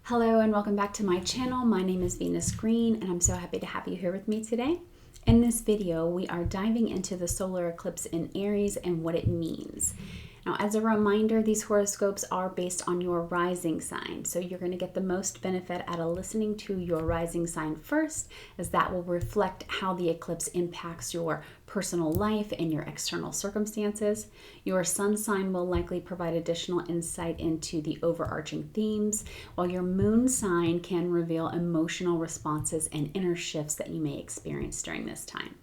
Hello and welcome back to my channel. My name is Venus Green and I'm so happy to have you here with me today. In this video, we are diving into the solar eclipse in Aries and what it means. Now, as a reminder, these horoscopes are based on your rising sign, so you're going to get the most benefit out of listening to your rising sign first, as that will reflect how the eclipse impacts your personal life and your external circumstances. Your sun sign will likely provide additional insight into the overarching themes, while your moon sign can reveal emotional responses and inner shifts that you may experience during this time.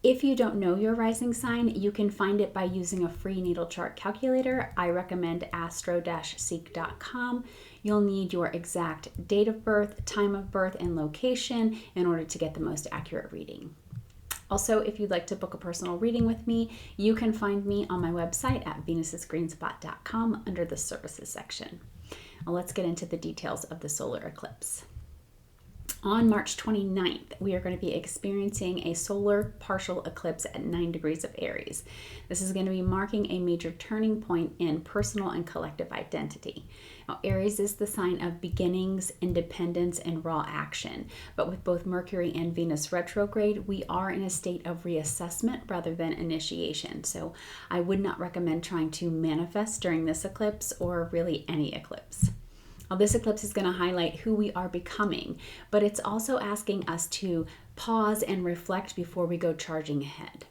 If you don't know your rising sign, you can find it by using a free natal chart calculator. I recommend astro-seek.com. You'll need your exact date of birth, time of birth, and location in order to get the most accurate reading. Also, if you'd like to book a personal reading with me, you can find me on my website at venusisgreenspot.com under the services section. Now let's get into the details of the solar eclipse. On March 29th, we are going to be experiencing a solar partial eclipse at 9 degrees of Aries. This is going to be marking a major turning point in personal and collective identity. Now, Aries is the sign of beginnings, independence, and raw action. But with both Mercury and Venus retrograde, we are in a state of reassessment rather than initiation. So I would not recommend trying to manifest during this eclipse or really any eclipse. Now, this eclipse is going to highlight who we are becoming, but it's also asking us to pause and reflect before we go charging ahead.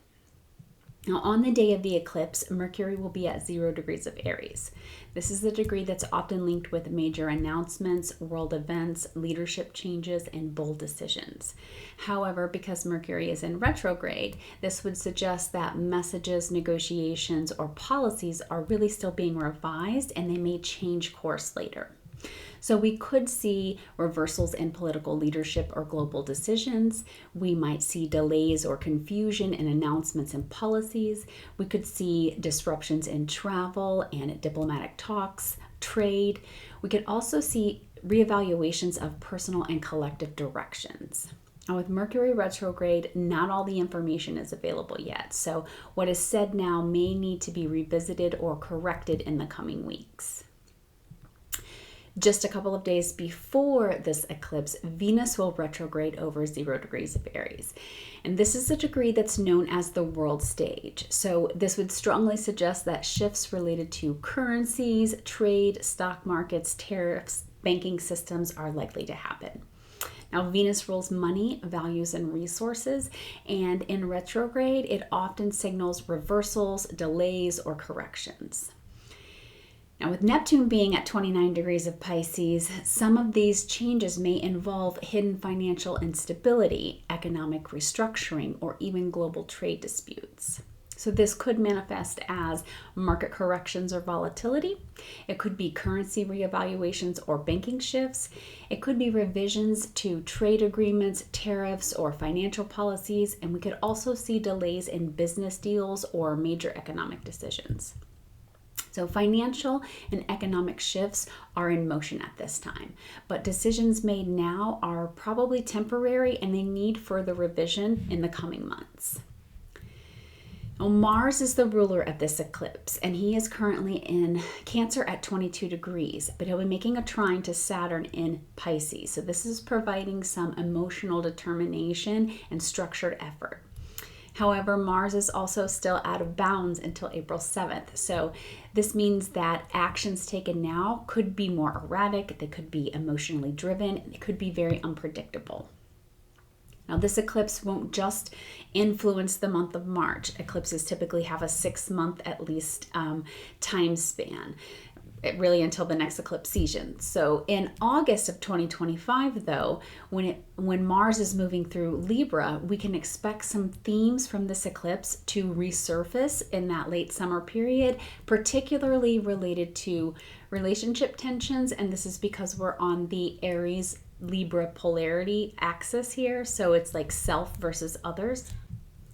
Now, on the day of the eclipse, Mercury will be at 0 degrees of Aries. This is the degree that's often linked with major announcements, world events, leadership changes, and bold decisions. However, because Mercury is in retrograde, this would suggest that messages, negotiations, or policies are really still being revised and they may change course later. So we could see reversals in political leadership or global decisions. We might see delays or confusion in announcements and policies. We could see disruptions in travel and diplomatic talks, trade. We could also see reevaluations of personal and collective directions. Now, with Mercury retrograde, not all the information is available yet. So what is said now may need to be revisited or corrected in the coming weeks. Just a couple of days before this eclipse, Venus will retrograde over 0 degrees of Aries. And this is a degree that's known as the world stage. So this would strongly suggest that shifts related to currencies, trade, stock markets, tariffs, banking systems are likely to happen. Now, Venus rules money, values, and resources, and in retrograde, it often signals reversals, delays, or corrections. Now, with Neptune being at 29 degrees of Pisces, some of these changes may involve hidden financial instability, economic restructuring, or even global trade disputes. So this could manifest as market corrections or volatility. It could be currency reevaluations or banking shifts. It could be revisions to trade agreements, tariffs, or financial policies. And we could also see delays in business deals or major economic decisions. So financial and economic shifts are in motion at this time, but decisions made now are probably temporary and they need further revision in the coming months. Now, Mars is the ruler of this eclipse, and he is currently in Cancer at 22 degrees, but he'll be making a trine to Saturn in Pisces. So this is providing some emotional determination and structured effort. However, Mars is also still out of bounds until April 7th. So this means that actions taken now could be more erratic, they could be emotionally driven, and they could be very unpredictable. Now, this eclipse won't just influence the month of March. Eclipses typically have a 6-month at least time span. Really until the next eclipse season. So in August of 2025, though, when Mars is moving through Libra, we can expect some themes from this eclipse to resurface in that late summer period, particularly related to relationship tensions. And this is because we're on the Aries Libra polarity axis here. So it's like self versus others.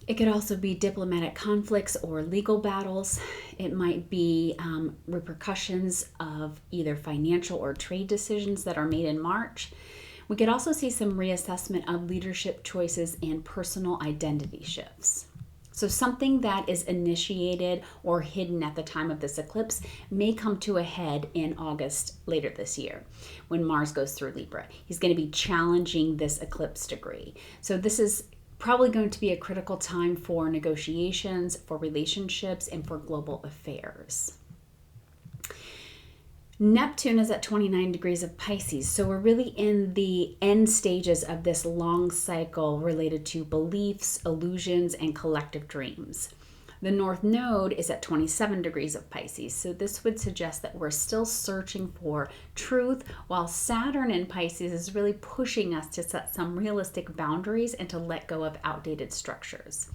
It could also be diplomatic conflicts or legal battles. It might be repercussions of either financial or trade decisions that are made in March. We could also see some reassessment of leadership choices and personal identity shifts. So something that is initiated or hidden at the time of this eclipse may come to a head in August later this year when Mars goes through Libra. He's going to be challenging this eclipse degree. So this is probably going to be a critical time for negotiations, for relationships, and for global affairs. Neptune is at 29 degrees of Pisces, so we're really in the end stages of this long cycle related to beliefs, illusions, and collective dreams. The North Node is at 27 degrees of Pisces, so this would suggest that we're still searching for truth, while Saturn in Pisces is really pushing us to set some realistic boundaries and to let go of outdated structures.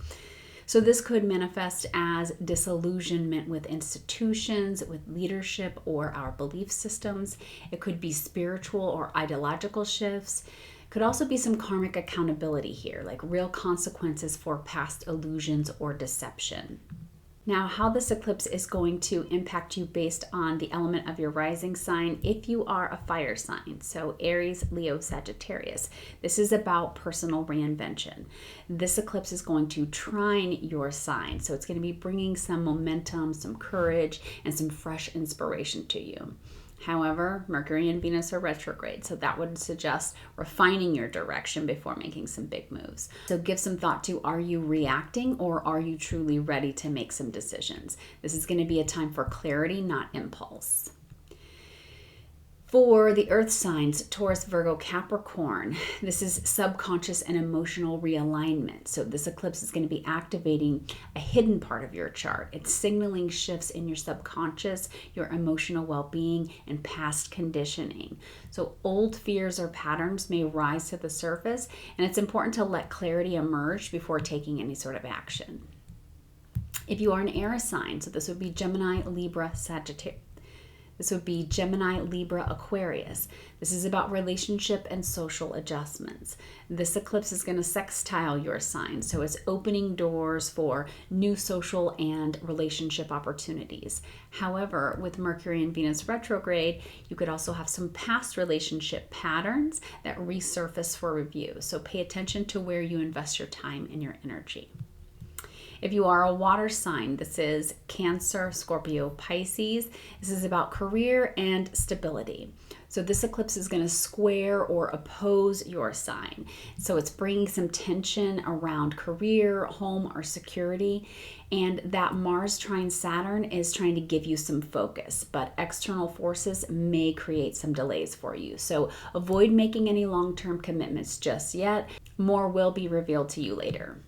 So this could manifest as disillusionment with institutions, with leadership, or our belief systems. It could be spiritual or ideological shifts. Could also be some karmic accountability here, like real consequences for past illusions or deception. Now, how this eclipse is going to impact you based on the element of your rising sign if you are a fire sign. So Aries, Leo, Sagittarius. This is about personal reinvention. This eclipse is going to trine your sign. So it's going to be bringing some momentum, some courage, and some fresh inspiration to you. However, Mercury and Venus are retrograde, so that would suggest refining your direction before making some big moves. So give some thought to, are you reacting or are you truly ready to make some decisions? This is going to be a time for clarity, not impulse. For the earth signs, Taurus, Virgo, Capricorn, this is subconscious and emotional realignment. So this eclipse is going to be activating a hidden part of your chart. It's signaling shifts in your subconscious, your emotional well-being, and past conditioning. So old fears or patterns may rise to the surface, and it's important to let clarity emerge before taking any sort of action. If you are an air sign, so this would be Gemini, Libra, Sagittarius. This would be Gemini, Libra, Aquarius. This is about relationship and social adjustments. This eclipse is going to sextile your sign, so it's opening doors for new social and relationship opportunities. However, with Mercury and Venus retrograde, you could also have some past relationship patterns that resurface for review. So pay attention to where you invest your time and your energy. If you are a water sign, this is Cancer, Scorpio, Pisces. This is about career and stability. So this eclipse is going to square or oppose your sign. So it's bringing some tension around career, home, or security. And that Mars trine Saturn is trying to give you some focus, but external forces may create some delays for you. So avoid making any long-term commitments just yet. More will be revealed to you later.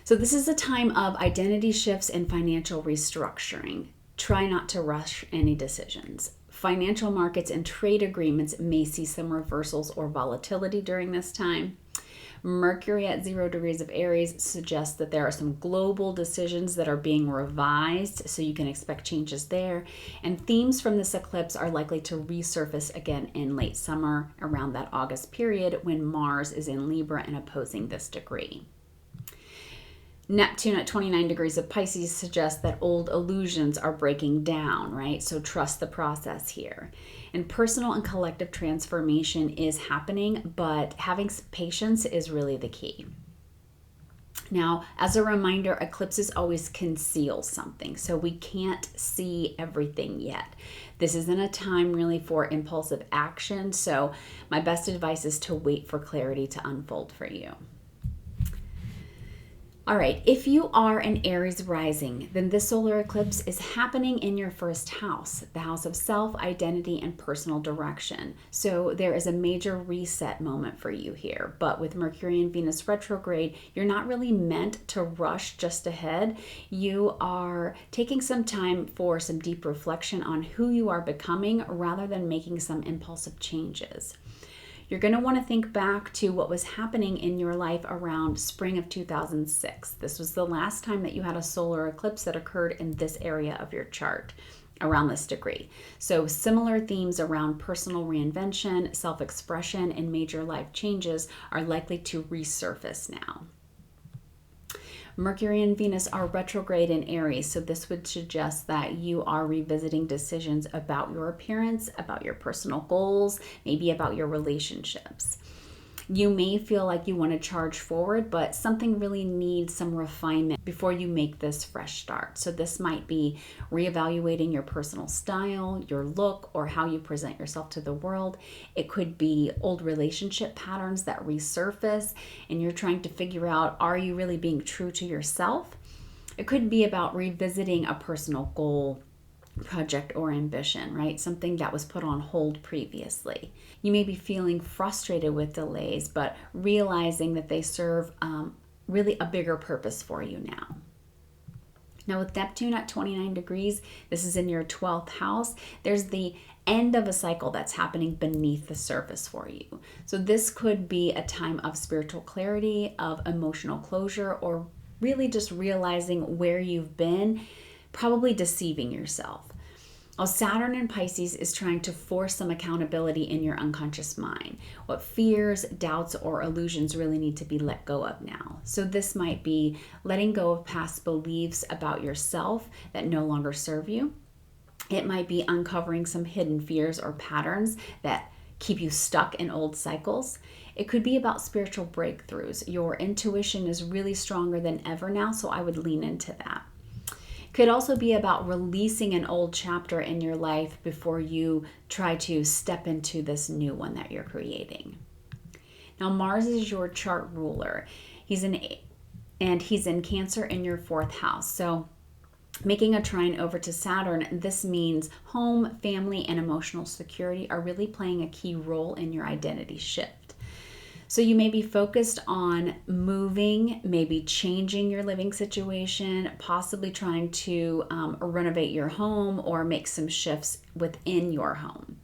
So this is a time of identity shifts and financial restructuring. Try not to rush any decisions. Financial markets and trade agreements may see some reversals or volatility during this time. Mercury at 0 degrees of Aries suggests that there are some global decisions that are being revised, so you can expect changes there. And themes from this eclipse are likely to resurface again in late summer, around that August period when Mars is in Libra and opposing this degree. Neptune at 29 degrees of Pisces suggests that old illusions are breaking down, right? So trust the process here. And personal and collective transformation is happening, but having patience is really the key. Now, as a reminder, eclipses always conceal something, so we can't see everything yet. This isn't a time really for impulsive action, so my best advice is to wait for clarity to unfold for you. All right, if you are an Aries rising, then this solar eclipse is happening in your first house, the house of self, identity, and personal direction. So there is a major reset moment for you here. But with Mercury and Venus retrograde, you're not really meant to rush just ahead. You are taking some time for some deep reflection on who you are becoming rather than making some impulsive changes. You're going to want to think back to what was happening in your life around spring of 2006. This was the last time that you had a solar eclipse that occurred in this area of your chart around this degree. So similar themes around personal reinvention, self-expression, and major life changes are likely to resurface now. Mercury and Venus are retrograde in Aries, so this would suggest that you are revisiting decisions about your appearance, about your personal goals, maybe about your relationships. You may feel like you want to charge forward, but something really needs some refinement before you make this fresh start. So this might be reevaluating your personal style, your look, or how you present yourself to the world. It could be old relationship patterns that resurface and you're trying to figure out, are you really being true to yourself? It could be about revisiting a personal goal, project, or ambition, right? Something that was put on hold previously. You may be feeling frustrated with delays, but realizing that they serve really a bigger purpose for you now. Now with Neptune at 29 degrees, this is in your 12th house, there's the end of a cycle that's happening beneath the surface for you. So this could be a time of spiritual clarity, of emotional closure, or really just realizing where you've been, probably deceiving yourself. Well, Saturn in Pisces is trying to force some accountability in your unconscious mind. What fears, doubts, or illusions really need to be let go of now. So this might be letting go of past beliefs about yourself that no longer serve you. It might be uncovering some hidden fears or patterns that keep you stuck in old cycles. It could be about spiritual breakthroughs. Your intuition is really stronger than ever now, so I would lean into that. Could also be about releasing an old chapter in your life before you try to step into this new one that you're creating. Now, Mars is your chart ruler. He's in Cancer in your 4th house. So making a trine over to Saturn, this means home, family, and emotional security are really playing a key role in your identity shift. So you may be focused on moving, maybe changing your living situation, possibly trying to renovate your home or make some shifts within your home.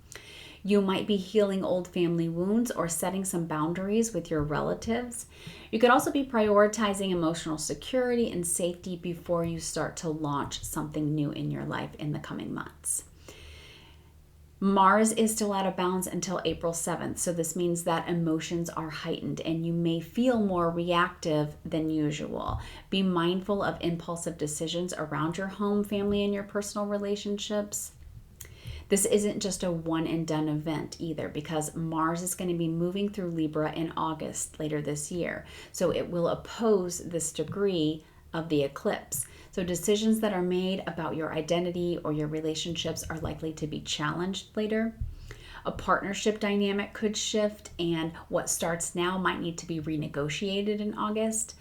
You might be healing old family wounds or setting some boundaries with your relatives. You could also be prioritizing emotional security and safety before you start to launch something new in your life in the coming months. Mars is still out of balance until April 7th, so this means that emotions are heightened and you may feel more reactive than usual. Be mindful of impulsive decisions around your home, family, and your personal relationships. This isn't just a one and done event either, because Mars is going to be moving through Libra in August later this year, so it will oppose this degree of the eclipse. So decisions that are made about your identity or your relationships are likely to be challenged later. A partnership dynamic could shift, and what starts now might need to be renegotiated in August.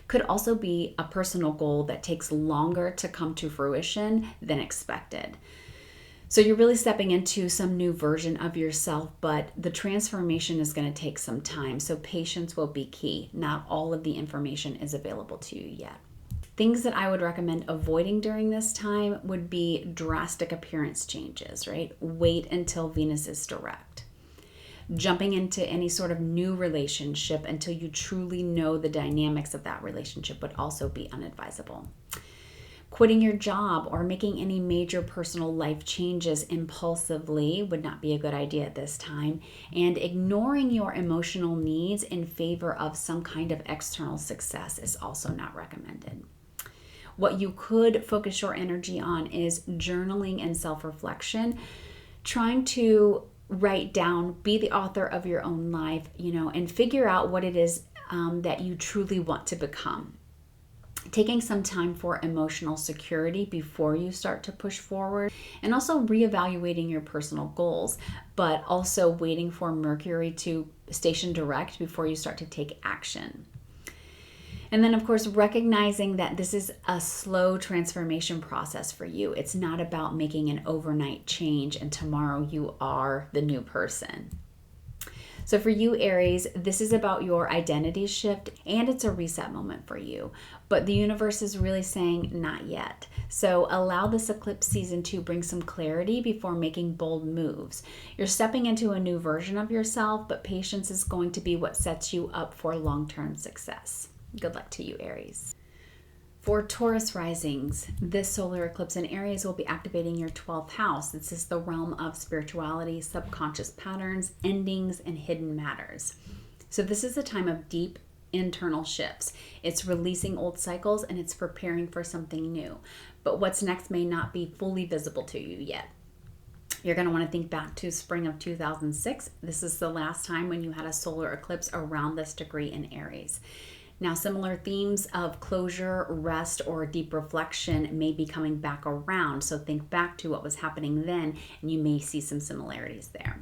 Could also be a personal goal that takes longer to come to fruition than expected. So you're really stepping into some new version of yourself, but the transformation is going to take some time. So patience will be key. Not all of the information is available to you yet. Things that I would recommend avoiding during this time would be drastic appearance changes, right? Wait until Venus is direct. Jumping into any sort of new relationship until you truly know the dynamics of that relationship would also be unadvisable. Quitting your job or making any major personal life changes impulsively would not be a good idea at this time. And ignoring your emotional needs in favor of some kind of external success is also not recommended. What you could focus your energy on is journaling and self-reflection, trying to write down, be the author of your own life, and figure out what it is that you truly want to become. Taking some time for emotional security before you start to push forward, and also reevaluating your personal goals, but also waiting for Mercury to station direct before you start to take action. And then, of course, recognizing that this is a slow transformation process for you. It's not about making an overnight change and tomorrow you are the new person. So for you, Aries, this is about your identity shift, and it's a reset moment for you. But the universe is really saying not yet. So allow this eclipse season to bring some clarity before making bold moves. You're stepping into a new version of yourself, but patience is going to be what sets you up for long-term success. Good luck to you, Aries. For Taurus risings, this solar eclipse in Aries will be activating your 12th house. This is the realm of spirituality, subconscious patterns, endings, and hidden matters. So this is a time of deep internal shifts. It's releasing old cycles and it's preparing for something new. But what's next may not be fully visible to you yet. You're going to want to think back to spring of 2006. This is the last time when you had a solar eclipse around this degree in Aries. Now, similar themes of closure, rest, or deep reflection may be coming back around. So think back to what was happening then, and you may see some similarities there.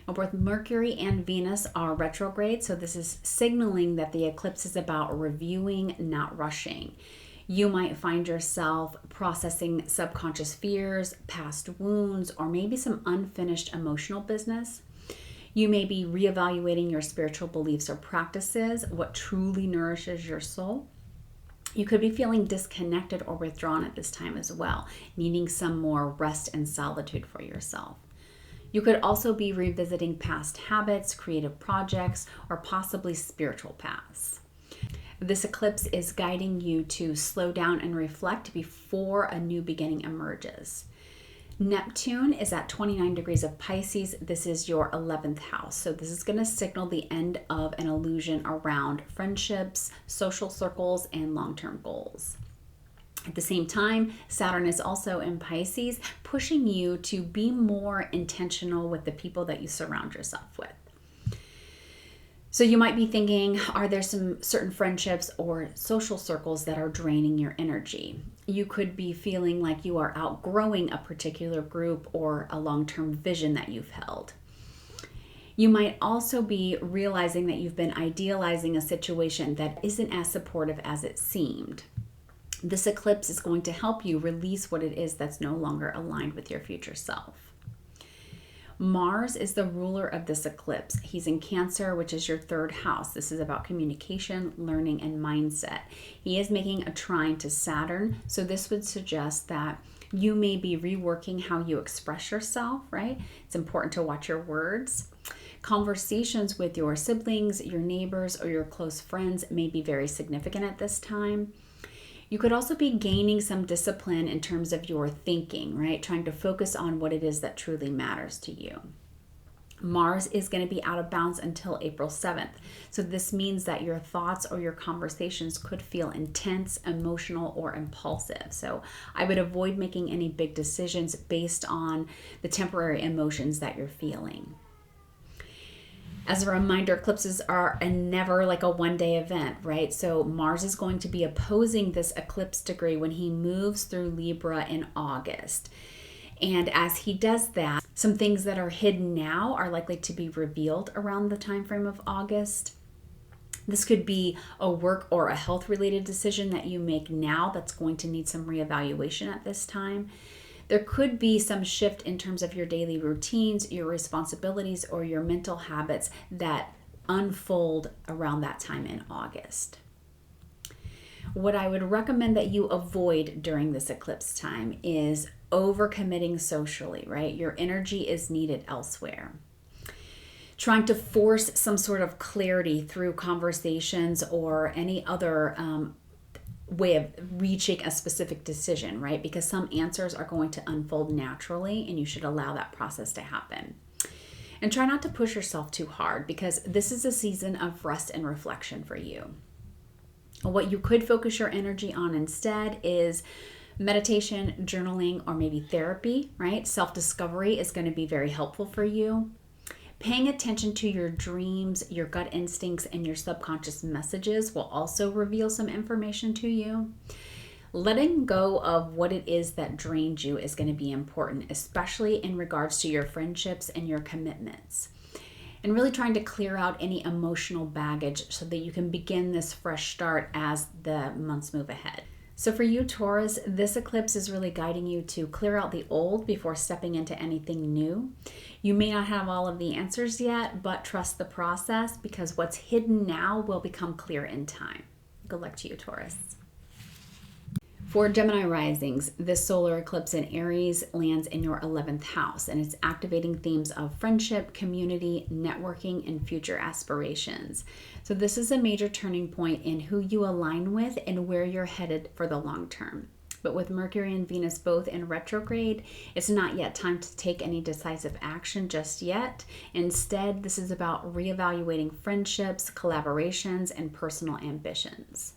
Both Mercury and Venus are retrograde, so this is signaling that the eclipse is about reviewing, not rushing. You might find yourself processing subconscious fears, past wounds, or maybe some unfinished emotional business. You may be reevaluating your spiritual beliefs or practices, what truly nourishes your soul. You could be feeling disconnected or withdrawn at this time as well, needing some more rest and solitude for yourself. You could also be revisiting past habits, creative projects, or possibly spiritual paths. This eclipse is guiding you to slow down and reflect before a new beginning emerges. Neptune is at 29 degrees of Pisces. This is your 11th house. So this is going to signal the end of an illusion around friendships, social circles, and long-term goals. At the same time, Saturn is also in Pisces, pushing you to be more intentional with the people that you surround yourself with. So you might be thinking, are there some certain friendships or social circles that are draining your energy? You could be feeling like you are outgrowing a particular group or a long-term vision that you've held. You might also be realizing that you've been idealizing a situation that isn't as supportive as it seemed. This eclipse is going to help you release what it is that's no longer aligned with your future self. Mars is the ruler of this eclipse. He's in Cancer, which is your 3rd house. This is about communication, learning, and mindset. He is making a trine to Saturn, so this would suggest that you may be reworking how you express yourself, right? It's important to watch your words. Conversations with your siblings, your neighbors, or your close friends may be very significant at this time. You could also be gaining some discipline in terms of your thinking, right? Trying to focus on what it is that truly matters to you. Mars is going to be out of bounds until April 7th. So this means that your thoughts or your conversations could feel intense, emotional, or impulsive. So I would avoid making any big decisions based on the temporary emotions that you're feeling. As a reminder, eclipses are never like a one-day event, right? So Mars is going to be opposing this eclipse degree when he moves through Libra in August. And as he does that, some things that are hidden now are likely to be revealed around the time frame of August. This could be a work or a health-related decision that you make now that's going to need some reevaluation at this time. There could be some shift in terms of your daily routines, your responsibilities, or your mental habits that unfold around that time in August. What I would recommend that you avoid during this eclipse time is overcommitting socially, right? Your energy is needed elsewhere. Trying to force some sort of clarity through conversations or any other way of reaching a specific decision, right? Because some answers are going to unfold naturally and you should allow that process to happen. And try not to push yourself too hard because this is a season of rest and reflection for you. What you could focus your energy on instead is meditation, journaling, or maybe therapy, right? Self-discovery is going to be very helpful for you. Paying attention to your dreams, your gut instincts, and your subconscious messages will also reveal some information to you. Letting go of what it is that drains you is going to be important, especially in regards to your friendships and your commitments. And really trying to clear out any emotional baggage so that you can begin this fresh start as the months move ahead. So for you, Taurus, this eclipse is really guiding you to clear out the old before stepping into anything new. You may not have all of the answers yet, but trust the process because what's hidden now will become clear in time. Good luck to you, Taurus. For Gemini risings, this solar eclipse in Aries lands in your 11th house, and it's activating themes of friendship, community, networking, and future aspirations. So this is a major turning point in who you align with and where you're headed for the long term. But with Mercury and Venus both in retrograde, it's not yet time to take any decisive action just yet. Instead, this is about reevaluating friendships, collaborations, and personal ambitions.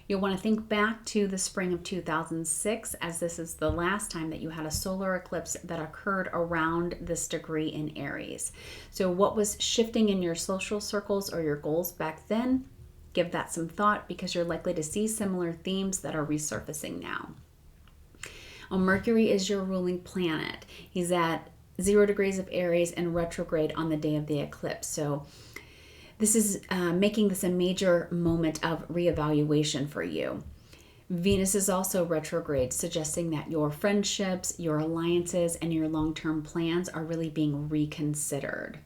You'll want to think back to the spring of 2006, as this is the last time that you had a solar eclipse that occurred around this degree in Aries. So what was shifting in your social circles or your goals back then? Give that some thought, because you're likely to see similar themes that are resurfacing now. Well, Mercury is your ruling planet. He's at 0 degrees of Aries and retrograde on the day of the eclipse. So this is making this a major moment of reevaluation for you. Venus is also retrograde, suggesting that your friendships, your alliances, and your long-term plans are really being reconsidered.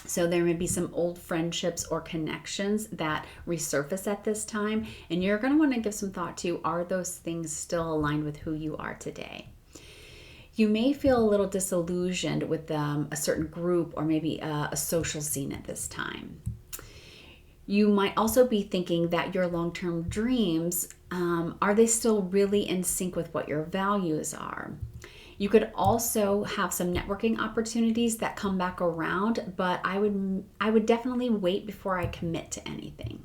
So there may be some old friendships or connections that resurface at this time, and you're going to want to give some thought to, are those things still aligned with who you are today? You may feel a little disillusioned with a certain group or maybe a social scene at this time. You might also be thinking that your long-term dreams, are they still really in sync with what your values are? You could also have some networking opportunities that come back around, but I would definitely wait before I commit to anything.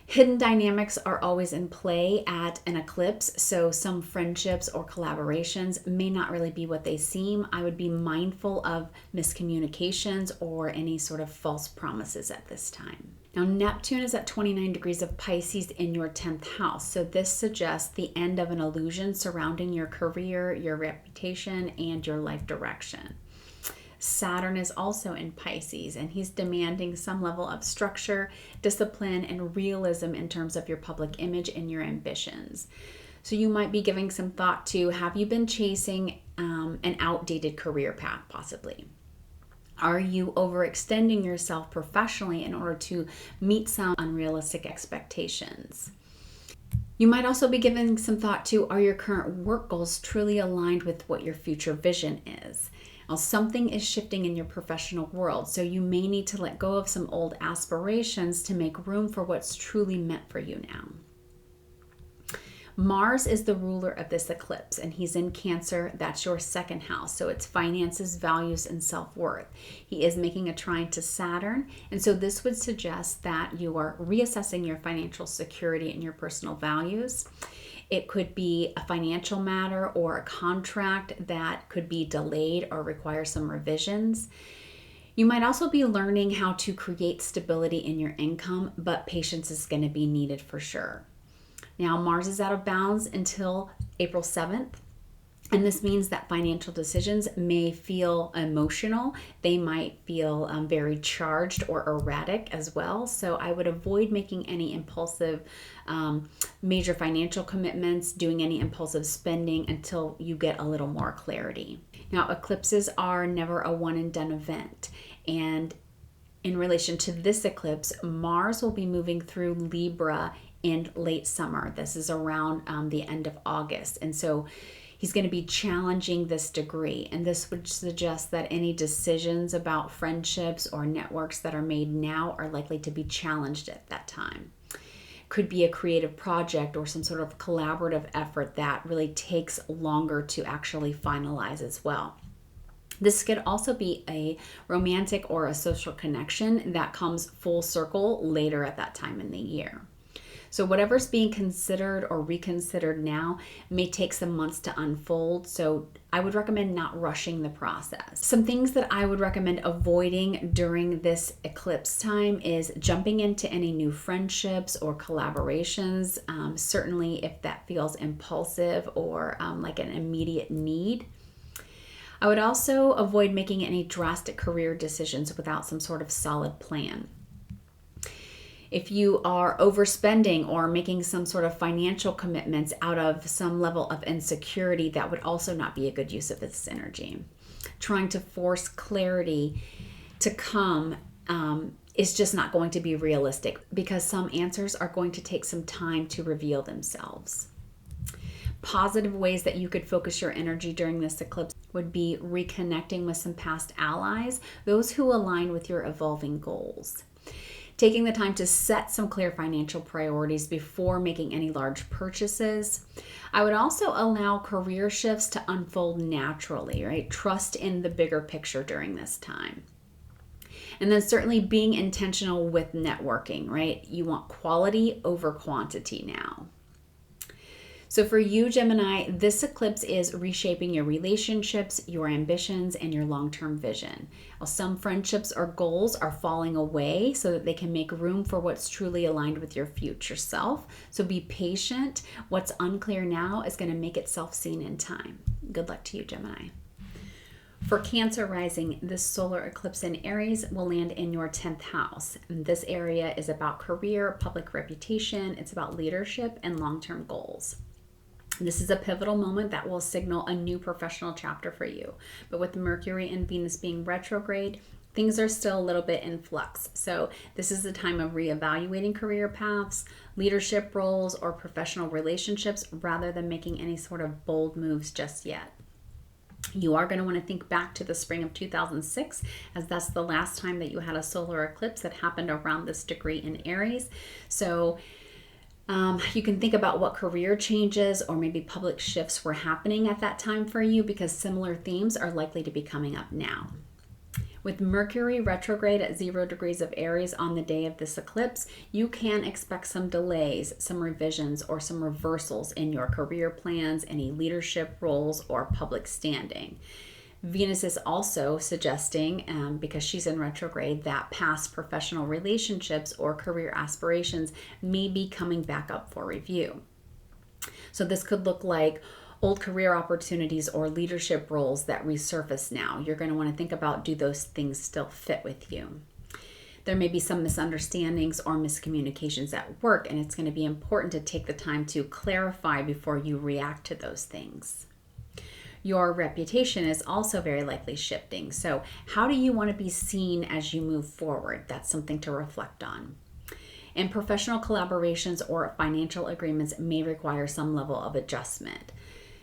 Hidden dynamics are always in play at an eclipse, so some friendships or collaborations may not really be what they seem. I would be mindful of miscommunications or any sort of false promises at this time. Now, Neptune is at 29 degrees of Pisces in your 10th house, so this suggests the end of an illusion surrounding your career, your reputation, and your life direction. Saturn is also in Pisces, and he's demanding some level of structure, discipline, and realism in terms of your public image and your ambitions. So you might be giving some thought to, have you been chasing an outdated career path possibly? Are you overextending yourself professionally in order to meet some unrealistic expectations? You might also be giving some thought to, are your current work goals truly aligned with what your future vision is? Now, something is shifting in your professional world, so you may need to let go of some old aspirations to make room for what's truly meant for you now. Mars is the ruler of this eclipse, and he's in Cancer. That's your 2nd house, so it's finances, values, and self-worth. He is making a trine to Saturn, and so this would suggest that you are reassessing your financial security and your personal values. It could be a financial matter or a contract that could be delayed or require some revisions. You might also be learning how to create stability in your income, but patience is going to be needed for sure. Now, Mars is out of bounds until April 7th. And this means that financial decisions may feel emotional. They might feel very charged or erratic as well. So I would avoid making any impulsive major financial commitments, doing any impulsive spending until you get a little more clarity. Now, eclipses are never a one and done event. And in relation to this eclipse, Mars will be moving through Libra in late summer. This is around the end of August. And so he's going to be challenging this degree, and this would suggest that any decisions about friendships or networks that are made now are likely to be challenged at that time. Could be a creative project or some sort of collaborative effort that really takes longer to actually finalize as well. This could also be a romantic or a social connection that comes full circle later at that time in the year. So whatever's being considered or reconsidered now may take some months to unfold. So I would recommend not rushing the process. Some things that I would recommend avoiding during this eclipse time is jumping into any new friendships or collaborations, certainly if that feels impulsive or like an immediate need. I would also avoid making any drastic career decisions without some sort of solid plan. If you are overspending or making some sort of financial commitments out of some level of insecurity, that would also not be a good use of this energy. Trying to force clarity to come is just not going to be realistic, because some answers are going to take some time to reveal themselves. Positive ways that you could focus your energy during this eclipse would be reconnecting with some past allies, those who align with your evolving goals. Taking the time to set some clear financial priorities before making any large purchases. I would also allow career shifts to unfold naturally, right? Trust in the bigger picture during this time. And then certainly being intentional with networking, right? You want quality over quantity now. So for you, Gemini, this eclipse is reshaping your relationships, your ambitions, and your long-term vision. Well, some friendships or goals are falling away so that they can make room for what's truly aligned with your future self. So be patient. What's unclear now is going to make itself seen in time. Good luck to you, Gemini. For Cancer rising, this solar eclipse in Aries will land in your 10th house. And this area is about career, public reputation. It's about leadership and long-term goals. This is a pivotal moment that will signal a new professional chapter for you. But with Mercury and Venus being retrograde, things are still a little bit in flux. So this is the time of reevaluating career paths, leadership roles, or professional relationships rather than making any sort of bold moves just yet. You are going to want to think back to the spring of 2006, as that's the last time that you had a solar eclipse that happened around this degree in Aries. So you can think about what career changes or maybe public shifts were happening at that time for you, because similar themes are likely to be coming up now. With Mercury retrograde at 0 degrees of Aries on the day of this eclipse, you can expect some delays, some revisions, or some reversals in your career plans, any leadership roles, or public standing. Venus is also suggesting, because she's in retrograde, that past professional relationships or career aspirations may be coming back up for review. So this could look like old career opportunities or leadership roles that resurface now. You're going to want to think about, do those things still fit with you? There may be some misunderstandings or miscommunications at work, and it's going to be important to take the time to clarify before you react to those things. Your reputation is also very likely shifting. So how do you want to be seen as you move forward? That's something to reflect on. And professional collaborations or financial agreements may require some level of adjustment.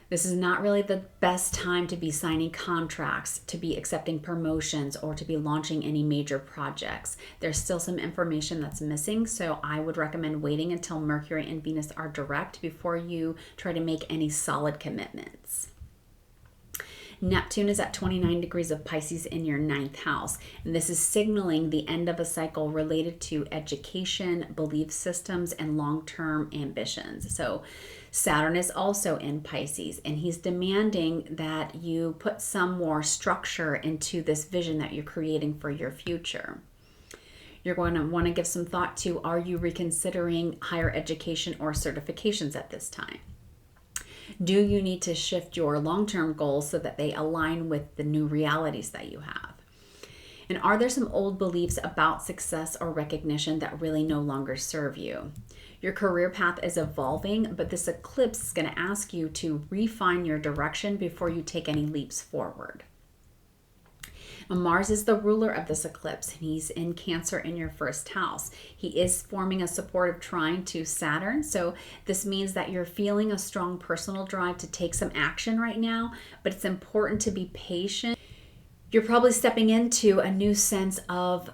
This is not really the best time to be signing contracts, to be accepting promotions, or to be launching any major projects. There's still some information that's missing, so I would recommend waiting until Mercury and Venus are direct before you try to make any solid commitments. Neptune is at 29 degrees of Pisces in your 9th house, and this is signaling the end of a cycle related to education, belief systems, and long-term ambitions. So Saturn is also in Pisces, and he's demanding that you put some more structure into this vision that you're creating for your future. You're going to want to give some thought to, are you reconsidering higher education or certifications at this time? Do you need to shift your long-term goals so that they align with the new realities that you have? And are there some old beliefs about success or recognition that really no longer serve you? Your career path is evolving, but this eclipse is going to ask you to refine your direction before you take any leaps forward. Mars is the ruler of this eclipse, and he's in Cancer in your 1st house. He is forming a supportive trine to Saturn, so this means that you're feeling a strong personal drive to take some action right now, but it's important to be patient. You're probably stepping into a new sense of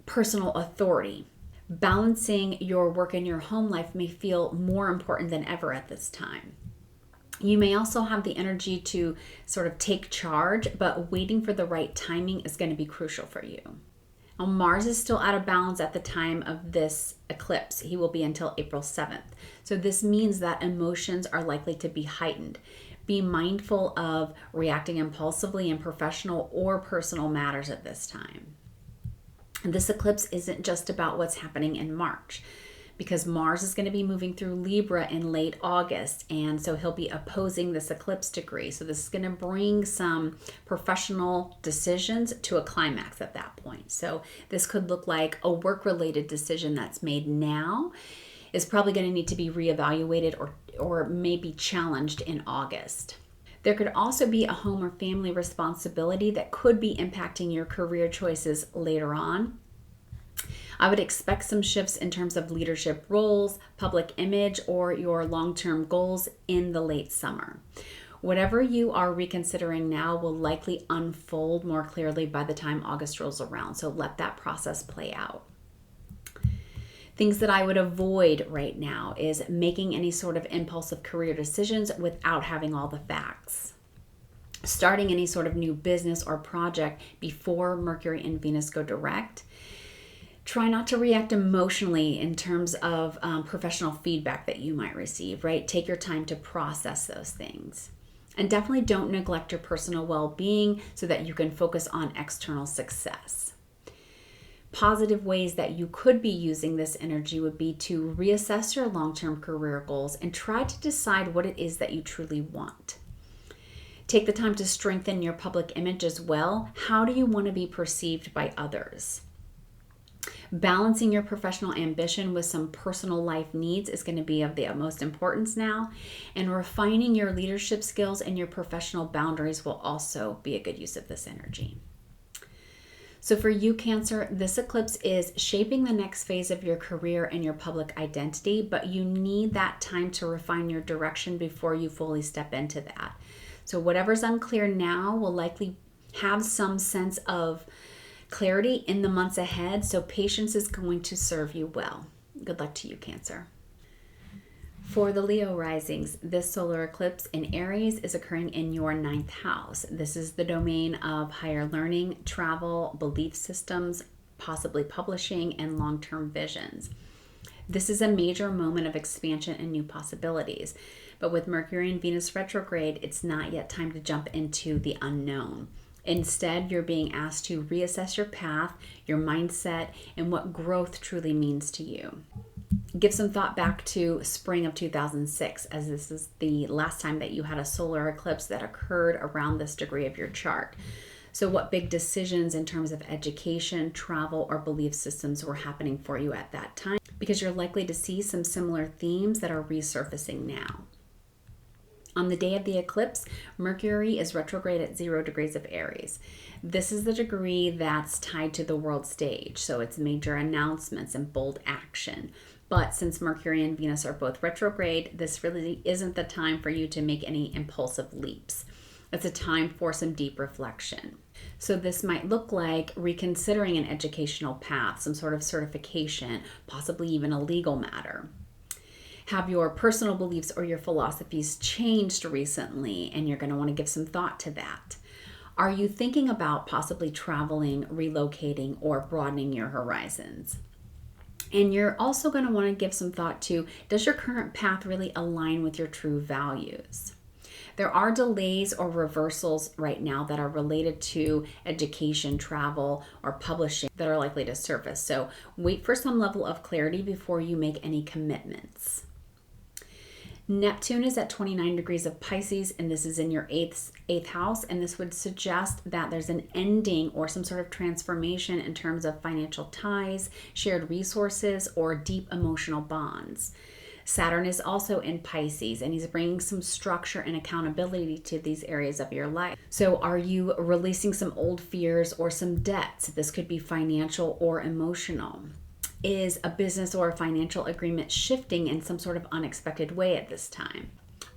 personal authority. Balancing your work and your home life may feel more important than ever at this time. You may also have the energy to sort of take charge, but waiting for the right timing is going to be crucial for you. Now, Mars is still out of balance at the time of this eclipse. He will be until April 7th. So this means that emotions are likely to be heightened. Be mindful of reacting impulsively in professional or personal matters at this time. And this eclipse isn't just about what's happening in March, because Mars is going to be moving through Libra in late August, and so he'll be opposing this eclipse degree. So this is going to bring some professional decisions to a climax at that point. So this could look like a work-related decision that's made now is probably going to need to be reevaluated or maybe challenged in August. There could also be a home or family responsibility that could be impacting your career choices later on. I would expect some shifts in terms of leadership roles, public image, or your long-term goals in the late summer. Whatever you are reconsidering now will likely unfold more clearly by the time August rolls around, so let that process play out. Things that I would avoid right now is making any sort of impulsive career decisions without having all the facts. starting any sort of new business or project before Mercury and Venus go direct. Try not to react emotionally in terms of professional feedback that you might receive, right? Take your time to process those things. And definitely don't neglect your personal well-being so that you can focus on external success. Positive ways that you could be using this energy would be to reassess your long-term career goals and try to decide what it is that you truly want. Take the time to strengthen your public image as well. How do you want to be perceived by others? Balancing your professional ambition with some personal life needs is going to be of the utmost importance now. And refining your leadership skills and your professional boundaries will also be a good use of this energy. So for you, Cancer, this eclipse is shaping the next phase of your career and your public identity, but you need that time to refine your direction before you fully step into that. So whatever's unclear now will likely have some sense of clarity in the months ahead, so patience is going to serve you well. Good luck to you, Cancer. For the Leo risings, this solar eclipse in Aries is occurring in your 9th house. This is the domain of higher learning, travel, belief systems, possibly publishing, and long-term visions. This is a major moment of expansion and new possibilities. But with Mercury and Venus retrograde, it's not yet time to jump into the unknown. Instead, you're being asked to reassess your path, your mindset, and what growth truly means to you. Give some thought back to spring of 2006, as this is the last time that you had a solar eclipse that occurred around this degree of your chart. So what big decisions in terms of education, travel, or belief systems were happening for you at that time? Because you're likely to see some similar themes that are resurfacing now. On the day of the eclipse, Mercury is retrograde at 0 degrees of Aries. This is the degree that's tied to the world stage, so it's major announcements and bold action. But since Mercury and Venus are both retrograde, this really isn't the time for you to make any impulsive leaps. It's a time for some deep reflection. So this might look like reconsidering an educational path, some sort of certification, possibly even a legal matter. Have your personal beliefs or your philosophies changed recently, and you're going to want to give some thought to that? Are you thinking about possibly traveling, relocating, or broadening your horizons? And you're also going to want to give some thought to, does your current path really align with your true values? There are delays or reversals right now that are related to education, travel, or publishing that are likely to surface. So wait for some level of clarity before you make any commitments. Neptune is at 29 degrees of Pisces, and this is in your eighth house, and this would suggest that there's an ending or some sort of transformation in terms of financial ties, shared resources, or deep emotional bonds. Saturn is also in Pisces, and he's bringing some structure and accountability to these areas of your life. So are you releasing some old fears or some debts? This could be financial or emotional. Is a business or a financial agreement shifting in some sort of unexpected way at this time?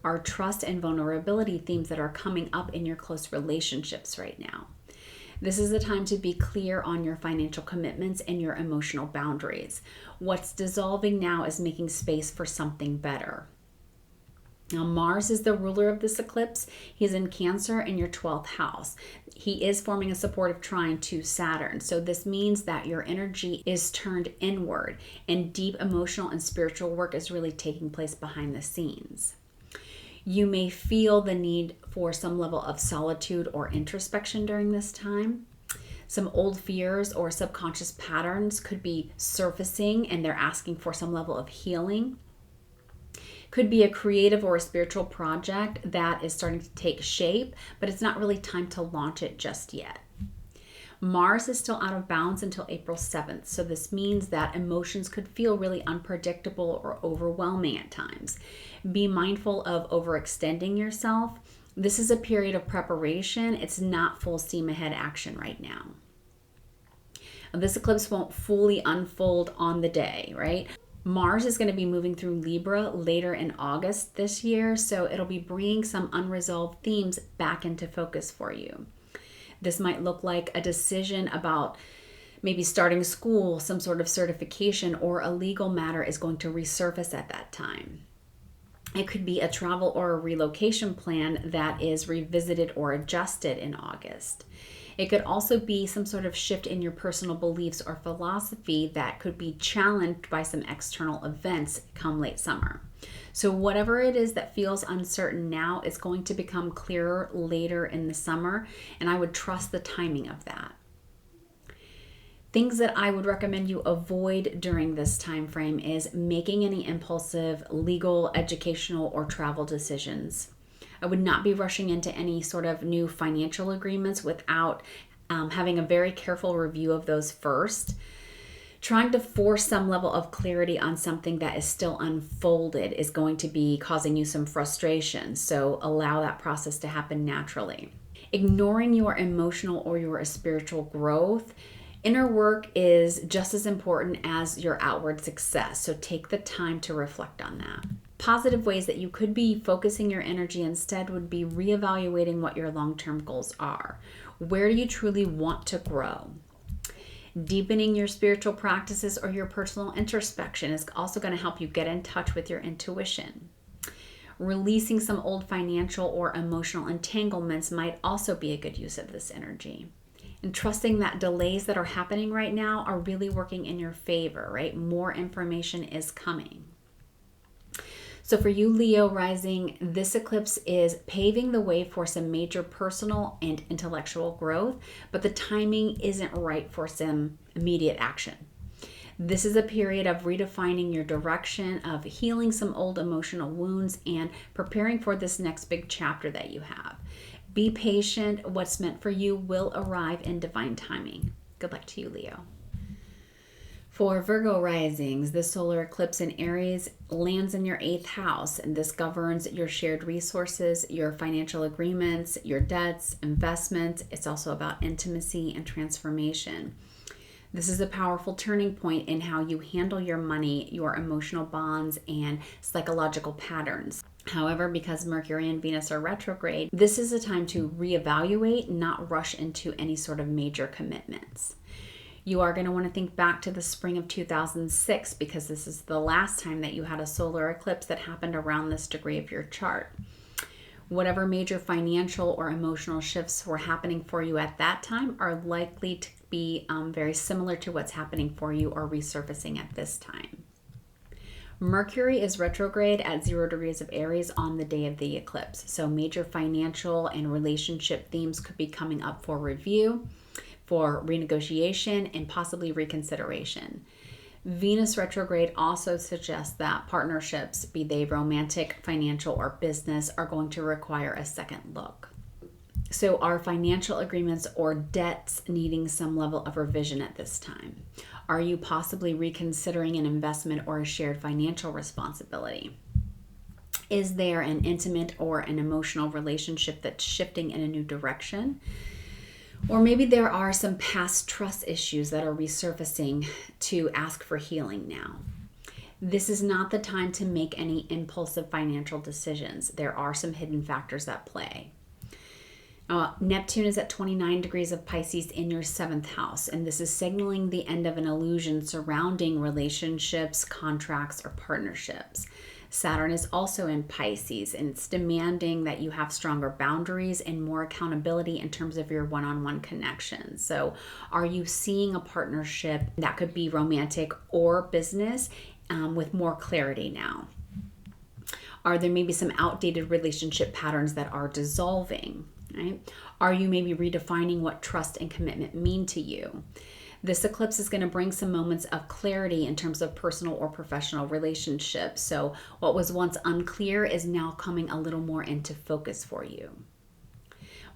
Are trust and vulnerability themes that are coming up in your close relationships right now? This is the time to be clear on your financial commitments and your emotional boundaries. What's dissolving now is making space for something better. Now, Mars is the ruler of this eclipse. He's in Cancer in your 12th house. He is forming a supportive trine to Saturn. So this means that your energy is turned inward and deep emotional and spiritual work is really taking place behind the scenes. You may feel the need for some level of solitude or introspection during this time. Some old fears or subconscious patterns could be surfacing and they're asking for some level of healing. Could be a creative or a spiritual project that is starting to take shape, but it's not really time to launch it just yet. Mars is still out of bounds until April 7th, so this means that emotions could feel really unpredictable or overwhelming at times. Be mindful of overextending yourself. This is a period of preparation. It's not full steam ahead action right now. This eclipse won't fully unfold on the day, right? Mars is going to be moving through Libra later in August this year, so it'll be bringing some unresolved themes back into focus for you. This might look like a decision about maybe starting school, some sort of certification, or a legal matter is going to resurface at that time. It could be a travel or a relocation plan that is revisited or adjusted in August. It could also be some sort of shift in your personal beliefs or philosophy that could be challenged by some external events come late summer. So whatever it is that feels uncertain now is going to become clearer later in the summer, and I would trust the timing of that. Things that I would recommend you avoid during this time frame is making any impulsive legal, educational, or travel decisions. I would not be rushing into any sort of new financial agreements without having a very careful review of those first. Trying to force some level of clarity on something that is still unfolded is going to be causing you some frustration, so allow that process to happen naturally. Ignoring your emotional or your spiritual growth. Inner work is just as important as your outward success, so take the time to reflect on that. Positive ways that you could be focusing your energy instead would be reevaluating what your long-term goals are. Where do you truly want to grow? Deepening your spiritual practices or your personal introspection is also going to help you get in touch with your intuition. Releasing some old financial or emotional entanglements might also be a good use of this energy. And trusting that delays that are happening right now are really working in your favor, right? More information is coming. So for you, Leo rising, this eclipse is paving the way for some major personal and intellectual growth, but the timing isn't right for some immediate action. This is a period of redefining your direction, of healing some old emotional wounds, and preparing for this next big chapter that you have. Be patient. What's meant for you will arrive in divine timing. Good luck to you, Leo. For Virgo risings, this solar eclipse in Aries lands in your 8th house, and this governs your shared resources, your financial agreements, your debts, investments. It's also about intimacy and transformation. This is a powerful turning point in how you handle your money, your emotional bonds, and psychological patterns. However, because Mercury and Venus are retrograde, this is a time to reevaluate, not rush into any sort of major commitments. You are going to want to think back to the spring of 2006 because this is the last time that you had a solar eclipse that happened around this degree of your chart. Whatever major financial or emotional shifts were happening for you at that time are likely to be very similar to what's happening for you or resurfacing at this time. Mercury is retrograde at 0 degrees of Aries on the day of the eclipse. So major financial and relationship themes could be coming up for review, for renegotiation, and possibly reconsideration. Venus retrograde also suggests that partnerships, be they romantic, financial, or business, are going to require a second look. So are financial agreements or debts needing some level of revision at this time? Are you possibly reconsidering an investment or a shared financial responsibility? Is there an intimate or an emotional relationship that's shifting in a new direction? Or maybe there are some past trust issues that are resurfacing to ask for healing now. This is not the time to make any impulsive financial decisions. There are some hidden factors at play. Neptune is at 29 degrees of Pisces in your 7th house, and this is signaling the end of an illusion surrounding relationships, contracts, or partnerships. Saturn is also in Pisces, and it's demanding that you have stronger boundaries and more accountability in terms of your one-on-one connections. So are you seeing a partnership that could be romantic or business with more clarity now? Are there maybe some outdated relationship patterns that are dissolving? Right? Are you maybe redefining what trust and commitment mean to you? This eclipse is going to bring some moments of clarity in terms of personal or professional relationships. So what was once unclear is now coming a little more into focus for you.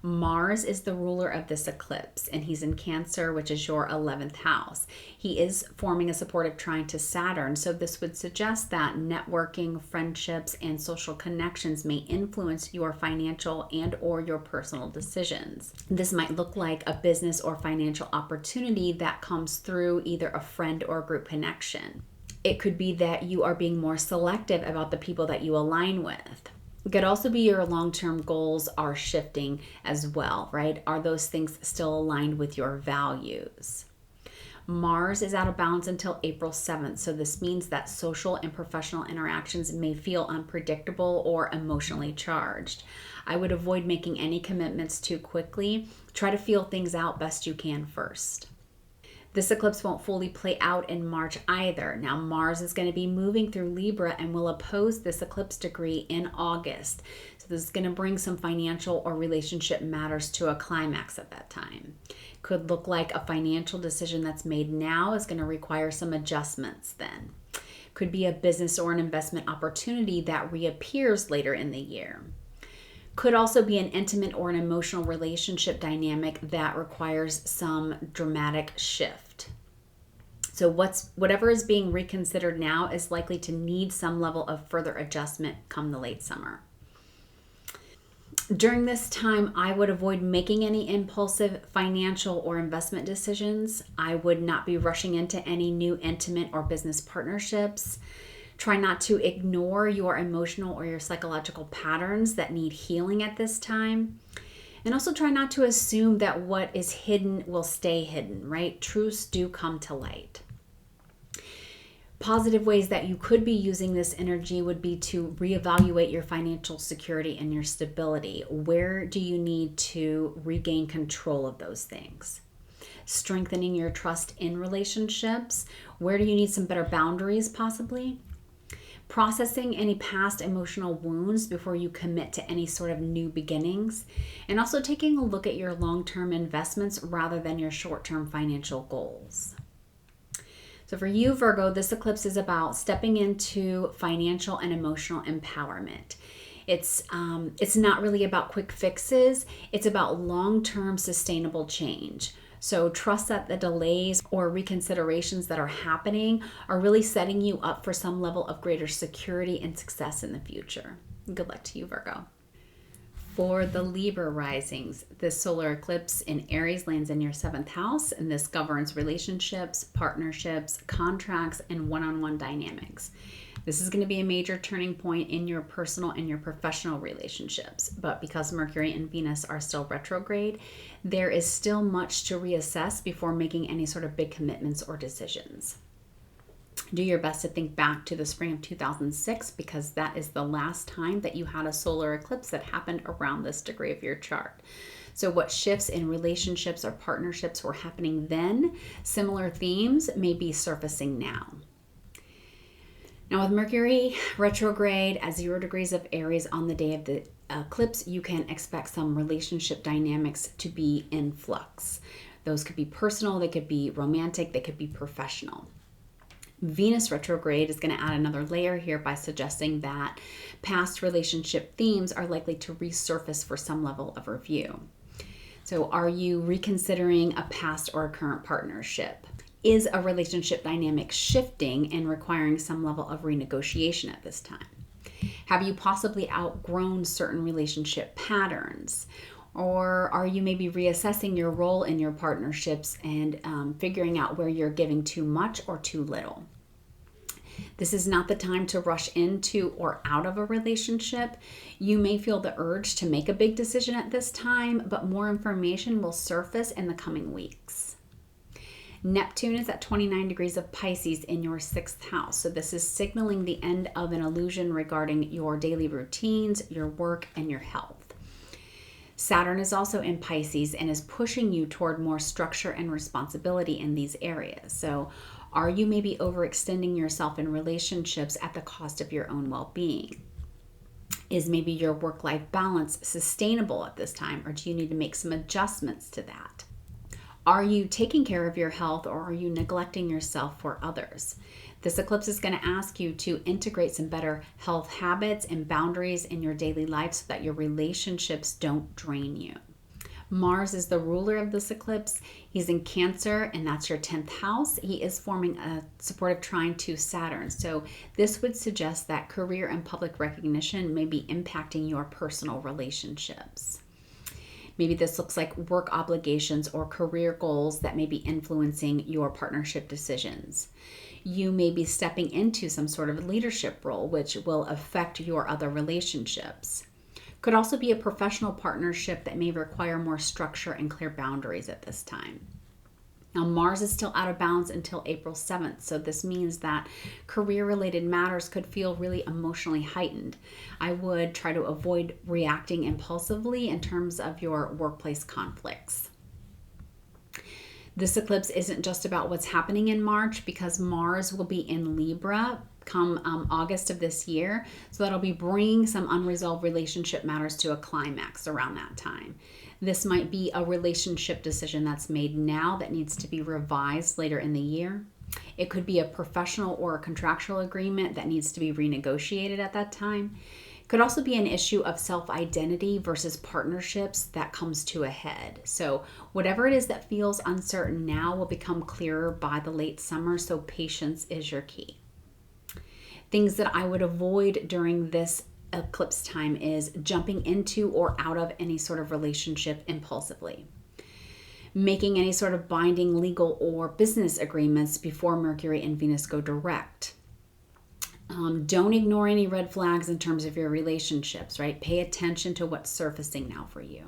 Mars is the ruler of this eclipse, and he's in Cancer, which is your 11th house. He is forming a supportive trine to Saturn, so this would suggest that networking, friendships, and social connections may influence your financial and or your personal decisions. This might look like a business or financial opportunity that comes through either a friend or group connection. It could be that you are being more selective about the people that you align with. It could also be your long-term goals are shifting as well, right? Are those things still aligned with your values? Mars is out of balance until April 7th, so this means that social and professional interactions may feel unpredictable or emotionally charged. I would avoid making any commitments too quickly. Try to feel things out best you can first. This eclipse won't fully play out in March either. Now, Mars is going to be moving through Libra and will oppose this eclipse degree in August. So this is going to bring some financial or relationship matters to a climax at that time. Could look like a financial decision that's made now is going to require some adjustments then. Could be a business or an investment opportunity that reappears later in the year. Could also be an intimate or an emotional relationship dynamic that requires some dramatic shift. So whatever is being reconsidered now is likely to need some level of further adjustment come the late summer. During this time, I would avoid making any impulsive financial or investment decisions. I would not be rushing into any new intimate or business partnerships. Try not to ignore your emotional or your psychological patterns that need healing at this time. And also try not to assume that what is hidden will stay hidden, right? Truths do come to light. Positive ways that you could be using this energy would be to reevaluate your financial security and your stability. Where do you need to regain control of those things? Strengthening your trust in relationships. Where do you need some better boundaries possibly? Processing any past emotional wounds before you commit to any sort of new beginnings. And also taking a look at your long-term investments rather than your short-term financial goals. So for you, Virgo, this eclipse is about stepping into financial and emotional empowerment. It's not really about quick fixes. It's about long-term sustainable change. So trust that the delays or reconsiderations that are happening are really setting you up for some level of greater security and success in the future. Good luck to you, Virgo. For the Libra risings, this solar eclipse in Aries lands in your 7th house, and this governs relationships, partnerships, contracts, and one-on-one dynamics. This is going to be a major turning point in your personal and your professional relationships. But because Mercury and Venus are still retrograde, there is still much to reassess before making any sort of big commitments or decisions. Do your best to think back to the spring of 2006 because that is the last time that you had a solar eclipse that happened around this degree of your chart. So what shifts in relationships or partnerships were happening then, similar themes may be surfacing now. Now with Mercury retrograde at 0 degrees of Aries on the day of the eclipse, you can expect some relationship dynamics to be in flux. Those could be personal, they could be romantic, they could be professional. Venus retrograde is going to add another layer here by suggesting that past relationship themes are likely to resurface for some level of review. So are you reconsidering a past or a current partnership? Is a relationship dynamic shifting and requiring some level of renegotiation at this time? Have you possibly outgrown certain relationship patterns? Or are you maybe reassessing your role in your partnerships and figuring out where you're giving too much or too little? This is not the time to rush into or out of a relationship. You may feel the urge to make a big decision at this time, but more information will surface in the coming weeks. Neptune is at 29 degrees of Pisces in your 6th house. So this is signaling the end of an illusion regarding your daily routines, your work, and your health. Saturn is also in Pisces and is pushing you toward more structure and responsibility in these areas. So are you maybe overextending yourself in relationships at the cost of your own well-being? Is maybe your work-life balance sustainable at this time, or do you need to make some adjustments to that? Are you taking care of your health, or are you neglecting yourself for others? This eclipse is going to ask you to integrate some better health habits and boundaries in your daily life so that your relationships don't drain you. Mars is the ruler of this eclipse. He's in Cancer, and that's your 10th house. He is forming a supportive trine to Saturn. So this would suggest that career and public recognition may be impacting your personal relationships. Maybe this looks like work obligations or career goals that may be influencing your partnership decisions. You may be stepping into some sort of leadership role, which will affect your other relationships. Could also be a professional partnership that may require more structure and clear boundaries at this time. Now, Mars is still out of balance until April 7th, so this means that career-related matters could feel really emotionally heightened. I would try to avoid reacting impulsively in terms of your workplace conflicts. This eclipse isn't just about what's happening in March, because Mars will be in Libra come August of this year, so that'll be bringing some unresolved relationship matters to a climax around that time. This might be a relationship decision that's made now that needs to be revised later in the year. It could be a professional or a contractual agreement that needs to be renegotiated at that time. It could also be an issue of self-identity versus partnerships that comes to a head. So whatever it is that feels uncertain now will become clearer by the late summer, so patience is your key. Things that I would avoid during this eclipse time is jumping into or out of any sort of relationship impulsively, making any sort of binding legal or business agreements before Mercury and Venus go direct. Don't ignore any red flags in terms of your relationships, right? Pay attention to what's surfacing now for you,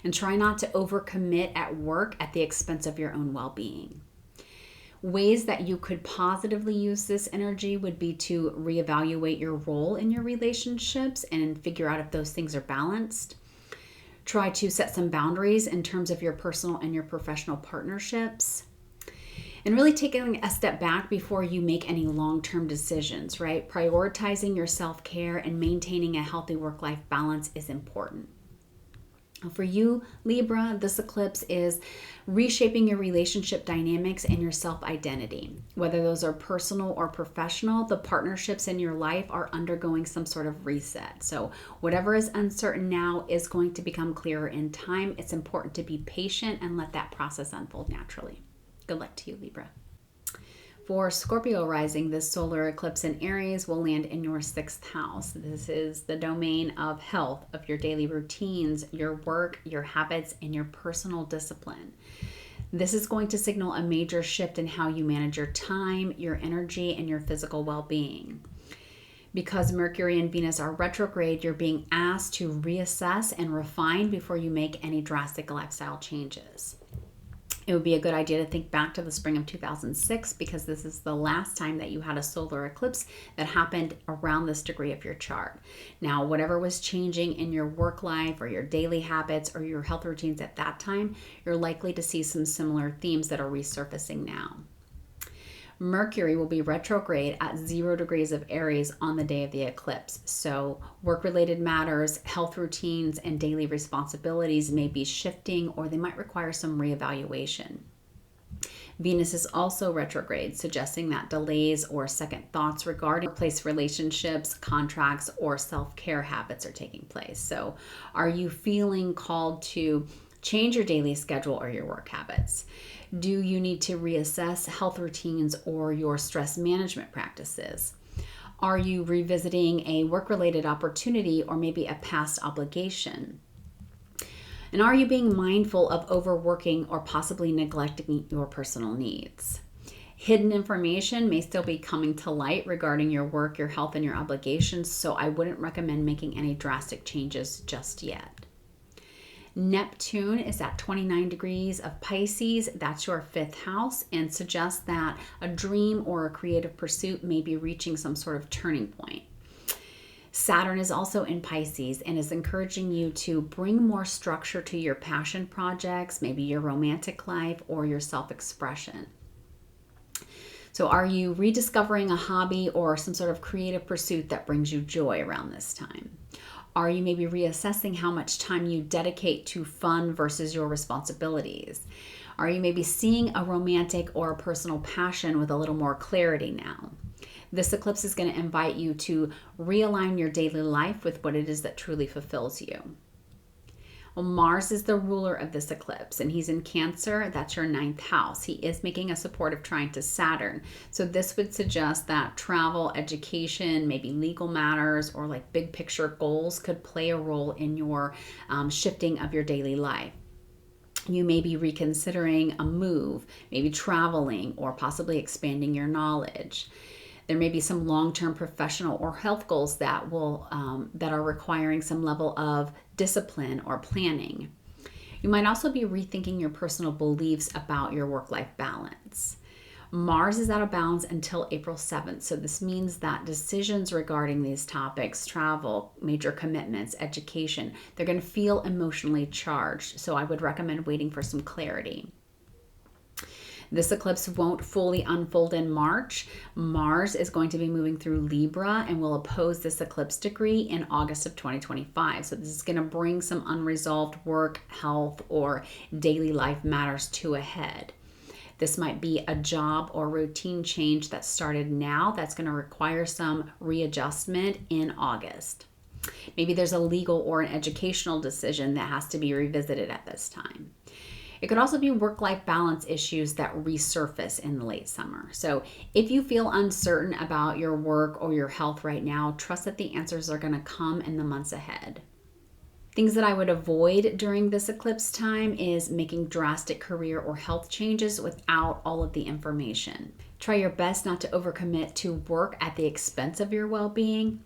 and try not to overcommit at work at the expense of your own well-being. Ways that you could positively use this energy would be to reevaluate your role in your relationships and figure out if those things are balanced. Try to set some boundaries in terms of your personal and your professional partnerships. And really taking a step back before you make any long-term decisions, right? Prioritizing your self-care and maintaining a healthy work-life balance is important. For you, Libra, this eclipse is reshaping your relationship dynamics and your self-identity. Whether those are personal or professional, the partnerships in your life are undergoing some sort of reset. So whatever is uncertain now is going to become clearer in time. It's important to be patient and let that process unfold naturally. Good luck to you, Libra. For Scorpio rising, this solar eclipse in Aries will land in your 6th house. This is the domain of health, of your daily routines, your work, your habits, and your personal discipline. This is going to signal a major shift in how you manage your time, your energy, and your physical well-being. Because Mercury and Venus are retrograde, you're being asked to reassess and refine before you make any drastic lifestyle changes. It would be a good idea to think back to the spring of 2006, because this is the last time that you had a solar eclipse that happened around this degree of your chart. Now, whatever was changing in your work life or your daily habits or your health routines at that time, you're likely to see some similar themes that are resurfacing now. Mercury will be retrograde at 0 degrees of Aries on the day of the eclipse. So work-related matters, health routines, and daily responsibilities may be shifting, or they might require some reevaluation. Venus is also retrograde, suggesting that delays or second thoughts regarding workplace relationships, contracts, or self-care habits are taking place. So are you feeling called to change your daily schedule or your work habits? Do you need to reassess health routines or your stress management practices? Are you revisiting a work-related opportunity or maybe a past obligation? And are you being mindful of overworking or possibly neglecting your personal needs? Hidden information may still be coming to light regarding your work, your health, and your obligations, so I wouldn't recommend making any drastic changes just yet. Neptune is at 29 degrees of Pisces. That's your 5th house, and suggests that a dream or a creative pursuit may be reaching some sort of turning point. Saturn is also in Pisces and is encouraging you to bring more structure to your passion projects, maybe your romantic life or your self-expression. So are you rediscovering a hobby or some sort of creative pursuit that brings you joy around this time? Are you maybe reassessing how much time you dedicate to fun versus your responsibilities? Are you maybe seeing a romantic or a personal passion with a little more clarity now? This eclipse is going to invite you to realign your daily life with what it is that truly fulfills you. Well, Mars is the ruler of this eclipse, and he's in Cancer. That's your 9th house. He is making a supportive trine to Saturn. So this would suggest that travel, education, maybe legal matters, or like big picture goals could play a role in your shifting of your daily life. You may be reconsidering a move, maybe traveling, or possibly expanding your knowledge. There may be some long-term professional or health goals that are requiring some level of discipline or planning. You might also be rethinking your personal beliefs about your work-life balance. Mars is out of balance until April 7th. So this means that decisions regarding these topics, travel, major commitments, education, they're going to feel emotionally charged. So I would recommend waiting for some clarity. This eclipse won't fully unfold in March. Mars is going to be moving through Libra and will oppose this eclipse degree in August of 2025. So this is going to bring some unresolved work, health, or daily life matters to a head. This might be a job or routine change that started now that's going to require some readjustment in August. Maybe there's a legal or an educational decision that has to be revisited at this time. It could also be work-life balance issues that resurface in the late summer. So if you feel uncertain about your work or your health right now, trust that the answers are going to come in the months ahead. Things that I would avoid during this eclipse time is making drastic career or health changes without all of the information. Try your best not to overcommit to work at the expense of your well-being.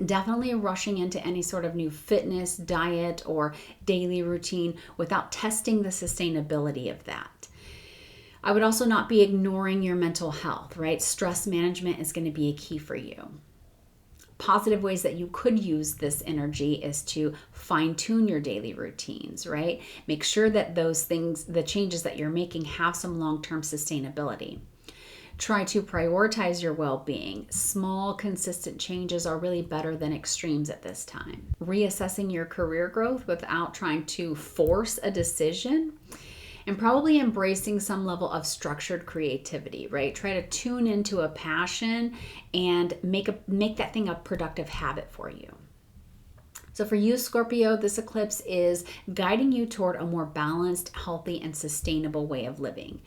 Definitely rushing into any sort of new fitness, diet, or daily routine without testing the sustainability of that. I would also not be ignoring your mental health, right? Stress management is going to be a key for you. Positive ways that you could use this energy is to fine-tune your daily routines, right? Make sure that those things, the changes that you're making, have some long-term sustainability. Try to prioritize your well-being. Small, consistent changes are really better than extremes at this time. Reassessing your career growth without trying to force a decision, and probably embracing some level of structured creativity, right? Try to tune into a passion and make that thing a productive habit for you. So for you, Scorpio, this eclipse is guiding you toward a more balanced, healthy, and sustainable way of living.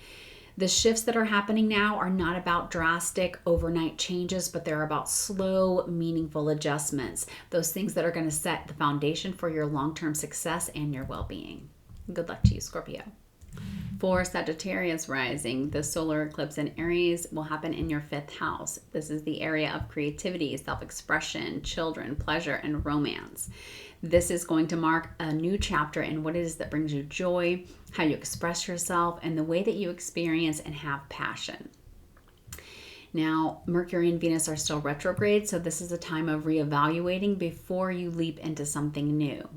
The shifts that are happening now are not about drastic overnight changes, but they're about slow, meaningful adjustments. Those things that are going to set the foundation for your long-term success and your well-being. Good luck to you, Scorpio. For Sagittarius rising, the solar eclipse in Aries will happen in your 5th house. This is the area of creativity, self-expression, children, pleasure, and romance. This is going to mark a new chapter in what it is that brings you joy, how you express yourself, and the way that you experience and have passion. Now, Mercury and Venus are still retrograde, so this is a time of reevaluating before you leap into something new.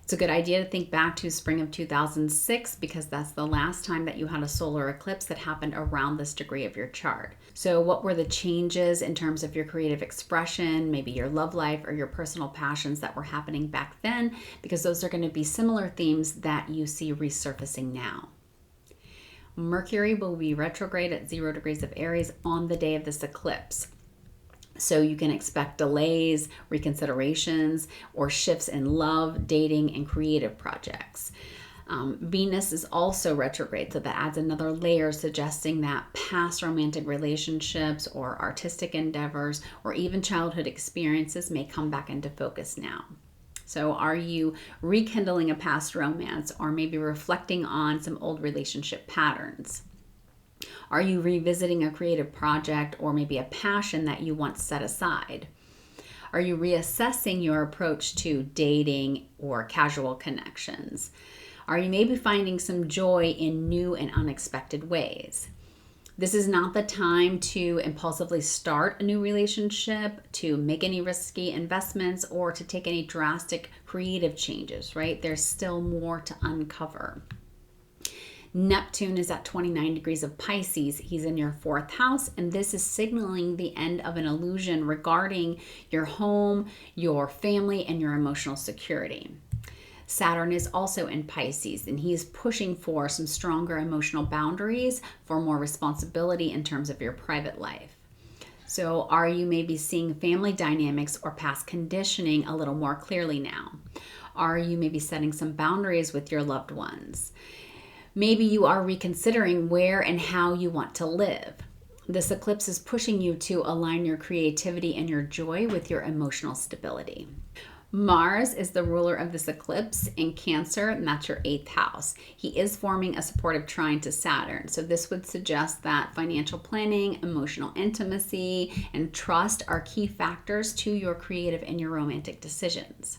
It's a good idea to think back to spring of 2006 because that's the last time that you had a solar eclipse that happened around this degree of your chart. So what were the changes in terms of your creative expression, maybe your love life or your personal passions that were happening back then? Because those are going to be similar themes that you see resurfacing now. Mercury will be retrograde at 0 degrees of Aries on the day of this eclipse. So you can expect delays, reconsiderations, or shifts in love, dating, and creative projects. Venus is also retrograde, so that adds another layer suggesting that past romantic relationships or artistic endeavors or even childhood experiences may come back into focus now. So are you rekindling a past romance or maybe reflecting on some old relationship patterns? Are you revisiting a creative project or maybe a passion that you once set aside? Are you reassessing your approach to dating or casual connections? Are you maybe finding some joy in new and unexpected ways? This is not the time to impulsively start a new relationship, to make any risky investments, or to take any drastic creative changes, right? There's still more to uncover. Neptune is at 29 degrees of Pisces. He's in your 4th house, and this is signaling the end of an illusion regarding your home, your family, and your emotional security. Saturn is also in Pisces, and he's pushing for some stronger emotional boundaries, for more responsibility in terms of your private life. So are you maybe seeing family dynamics or past conditioning a little more clearly now? Are you maybe setting some boundaries with your loved ones? Maybe you are reconsidering where and how you want to live. This eclipse is pushing you to align your creativity and your joy with your emotional stability. Mars is the ruler of this eclipse in Cancer, and that's your 8th house. He is forming a supportive trine to Saturn. So this would suggest that financial planning, emotional intimacy, and trust are key factors to your creative and your romantic decisions.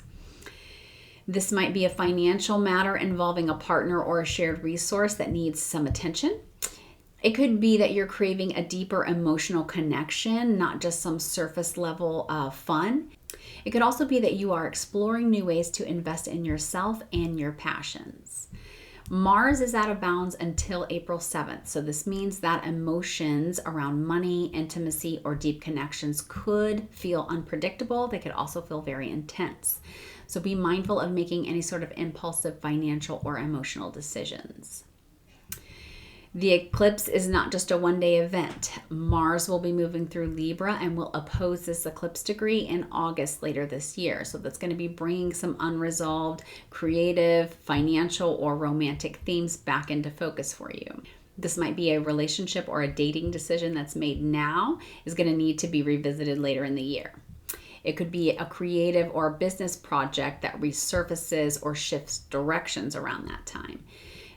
This might be a financial matter involving a partner or a shared resource that needs some attention. It could be that you're craving a deeper emotional connection, not just some surface level fun. It could also be that you are exploring new ways to invest in yourself and your passions. Mars is out of bounds until April 7th. So this means that emotions around money, intimacy, or deep connections could feel unpredictable. They could also feel very intense. So be mindful of making any sort of impulsive financial or emotional decisions. The eclipse is not just a one-day event. Mars will be moving through Libra and will oppose this eclipse degree in August later this year. So that's going to be bringing some unresolved, creative, financial, or romantic themes back into focus for you. This might be a relationship or a dating decision that's made now is going to need to be revisited later in the year. It could be a creative or business project that resurfaces or shifts directions around that time.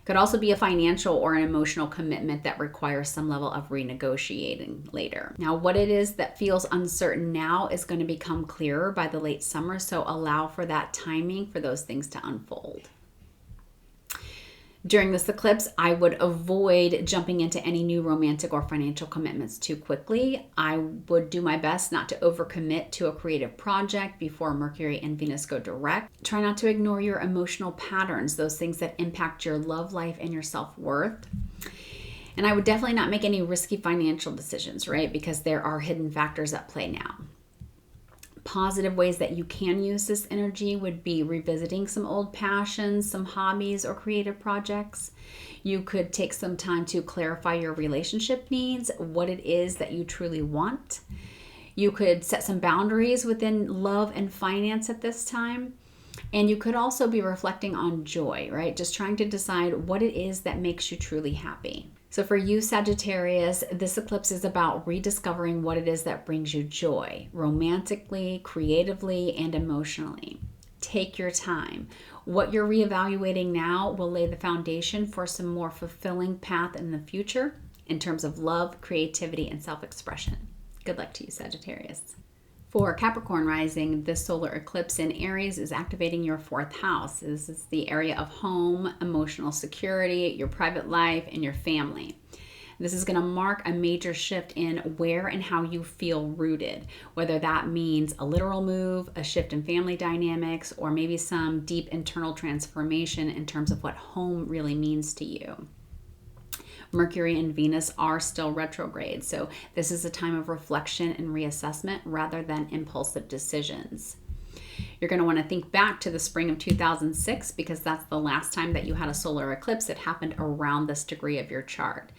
Could also be a financial or an emotional commitment that requires some level of renegotiating later. Now, what it is that feels uncertain now is going to become clearer by the late summer, so allow for that timing for those things to unfold. During this eclipse, I would avoid jumping into any new romantic or financial commitments too quickly. I would do my best not to overcommit to a creative project before Mercury and Venus go direct. Try not to ignore your emotional patterns, those things that impact your love life and your self-worth. And I would definitely not make any risky financial decisions, right? Because there are hidden factors at play now. Positive ways that you can use this energy would be revisiting some old passions, some hobbies, or creative projects. You could take some time to clarify your relationship needs, what it is that you truly want. You could set some boundaries within love and finance at this time. And you could also be reflecting on joy, right? Just trying to decide what it is that makes you truly happy. So for you, Sagittarius, this eclipse is about rediscovering what it is that brings you joy, romantically, creatively, and emotionally. Take your time. What you're reevaluating now will lay the foundation for some more fulfilling path in the future in terms of love, creativity, and self-expression. Good luck to you, Sagittarius. For Capricorn rising, this solar eclipse in Aries is activating your 4th house. This is the area of home, emotional security, your private life, and your family. This is going to mark a major shift in where and how you feel rooted, whether that means a literal move, a shift in family dynamics, or maybe some deep internal transformation in terms of what home really means to you. Mercury and Venus are still retrograde, so this is a time of reflection and reassessment rather than impulsive decisions. You're going to want to think back to the spring of 2006 because that's the last time that you had a solar eclipse. It happened around this degree of your chart.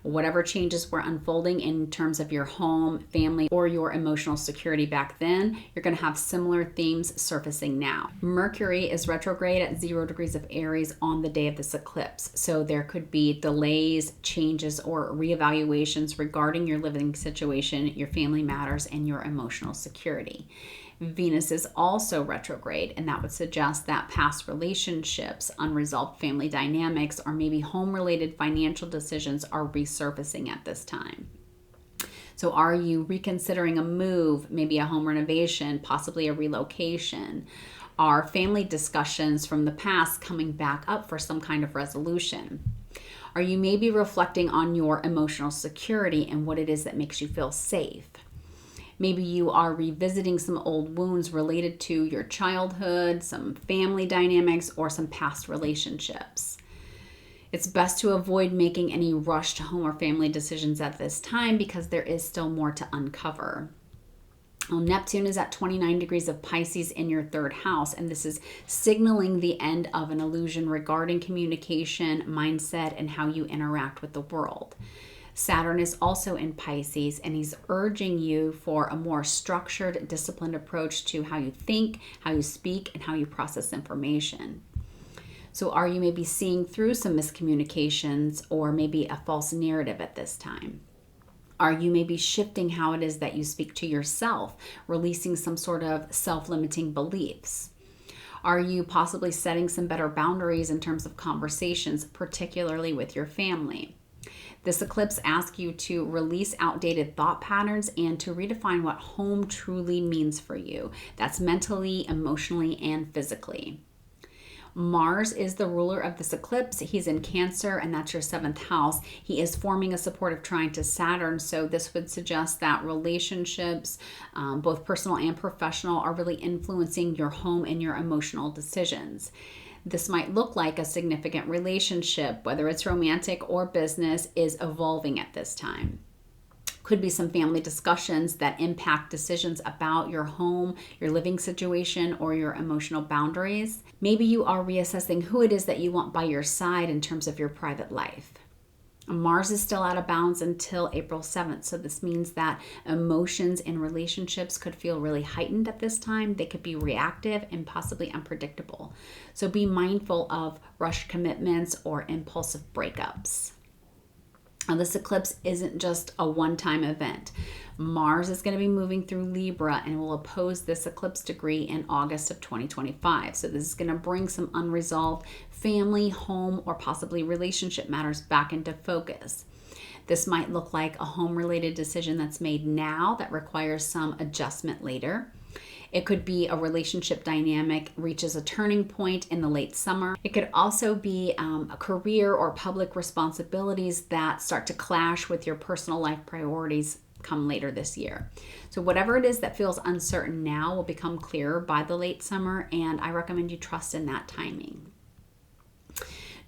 Whatever changes were unfolding in terms of your home, family, or your emotional security back then, you're going to have similar themes surfacing now. Mercury is retrograde at 0 degrees of Aries on the day of this eclipse. So there could be delays, changes, or reevaluations regarding your living situation, your family matters, and your emotional security. Venus is also retrograde, and that would suggest that past relationships, unresolved family dynamics, or maybe home-related financial decisions are resurfacing at this time. So are you reconsidering a move, maybe a home renovation, possibly a relocation? Are family discussions from the past coming back up for some kind of resolution? Are you maybe reflecting on your emotional security and what it is that makes you feel safe? Maybe you are revisiting some old wounds related to your childhood, some family dynamics, or some past relationships. It's best to avoid making any rushed home or family decisions at this time because there is still more to uncover. Well, Neptune is at 29 degrees of Pisces in your 3rd house, and this is signaling the end of an illusion regarding communication, mindset, and how you interact with the world. Saturn is also in Pisces, and he's urging you for a more structured, disciplined approach to how you think, how you speak, and how you process information. So are you maybe seeing through some miscommunications or maybe a false narrative at this time? Are you maybe shifting how it is that you speak to yourself, releasing some sort of self-limiting beliefs? Are you possibly setting some better boundaries in terms of conversations, particularly with your family? This eclipse asks you to release outdated thought patterns and to redefine what home truly means for you. That's mentally, emotionally, and physically. Mars is the ruler of this eclipse. He's in Cancer, and that's your 7th house. He is forming a supportive trine to Saturn, so this would suggest that relationships, both personal and professional, are really influencing your home and your emotional decisions. This might look like a significant relationship, whether it's romantic or business, is evolving at this time. Could be some family discussions that impact decisions about your home, your living situation, or your emotional boundaries. Maybe you are reassessing who it is that you want by your side in terms of your private life. Mars is still out of bounds until April 7th, so this means that emotions in relationships could feel really heightened at this time. They could be reactive and possibly unpredictable. So be mindful of rushed commitments or impulsive breakups. Now, this eclipse isn't just a one-time event. Mars is going to be moving through Libra and will oppose this eclipse degree in August of 2025. So this is going to bring some unresolved family, home, or possibly relationship matters back into focus. This might look like a home-related decision that's made now that requires some adjustment later. It could be a relationship dynamic reaches a turning point in the late summer. It could also be a career or public responsibilities that start to clash with your personal life priorities come later this year. So whatever it is that feels uncertain now will become clearer by the late summer, and I recommend you trust in that timing.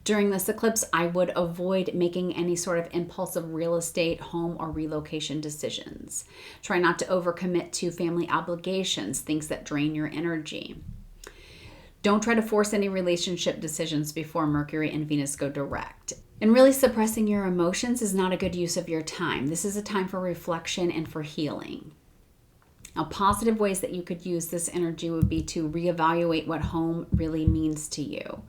During this eclipse, I would avoid making any sort of impulsive real estate, home, or relocation decisions. Try not to overcommit to family obligations, things that drain your energy. Don't try to force any relationship decisions before Mercury and Venus go direct. And really suppressing your emotions is not a good use of your time. This is a time for reflection and for healing. Now, positive ways that you could use this energy would be to reevaluate what home really means to you.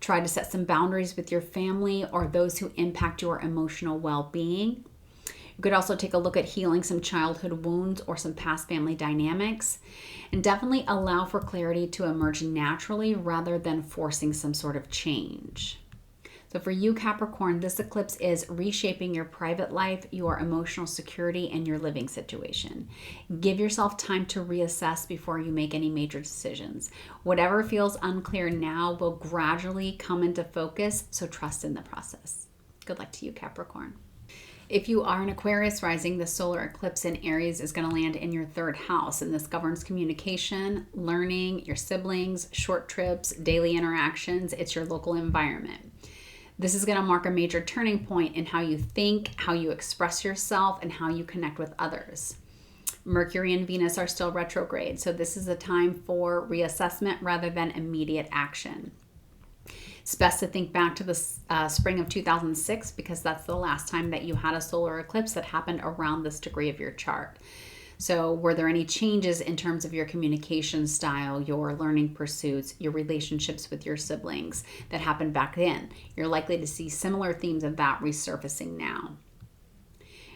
Try to set some boundaries with your family or those who impact your emotional well-being. You could also take a look at healing some childhood wounds or some past family dynamics, and definitely allow for clarity to emerge naturally rather than forcing some sort of change. So for you, Capricorn, this eclipse is reshaping your private life, your emotional security, and your living situation. Give yourself time to reassess before you make any major decisions. Whatever feels unclear now will gradually come into focus, so trust in the process. Good luck to you, Capricorn. If you are an Aquarius rising, the solar eclipse in Aries is going to land in your 3rd house, and this governs communication, learning, your siblings, short trips, daily interactions. It's your local environment. This is going to mark a major turning point in how you think, how you express yourself, and how you connect with others. Mercury and Venus are still retrograde, so this is a time for reassessment rather than immediate action. It's best to think back to the spring of 2006 because that's the last time that you had a solar eclipse that happened around this degree of your chart. So were there any changes in terms of your communication style, your learning pursuits, your relationships with your siblings that happened back then? You're likely to see similar themes of that resurfacing now.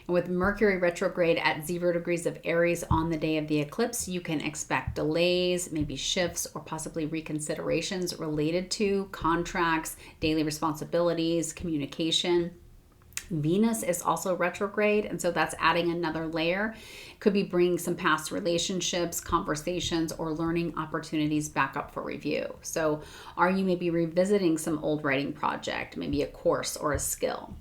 And with Mercury retrograde at 0 degrees of Aries on the day of the eclipse, you can expect delays, maybe shifts, or possibly reconsiderations related to contracts, daily responsibilities, communication. Venus is also retrograde, and so that's adding another layer. Could be bringing some past relationships, conversations, or learning opportunities back up for review. So are you maybe revisiting some old writing project, maybe a course or a skill?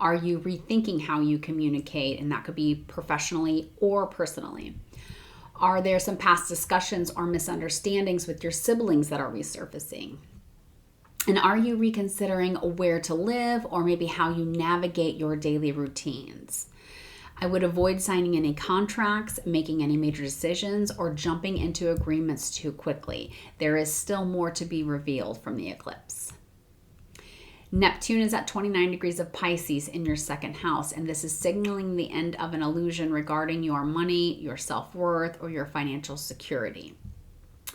Are you rethinking how you communicate? And that could be professionally or personally. Are there some past discussions or misunderstandings with your siblings that are resurfacing? And are you reconsidering where to live or maybe how you navigate your daily routines? I would avoid signing any contracts, making any major decisions, or jumping into agreements too quickly. There is still more to be revealed from the eclipse. Neptune is at 29 degrees of Pisces in your 2nd house, and this is signaling the end of an illusion regarding your money, your self-worth, or your financial security.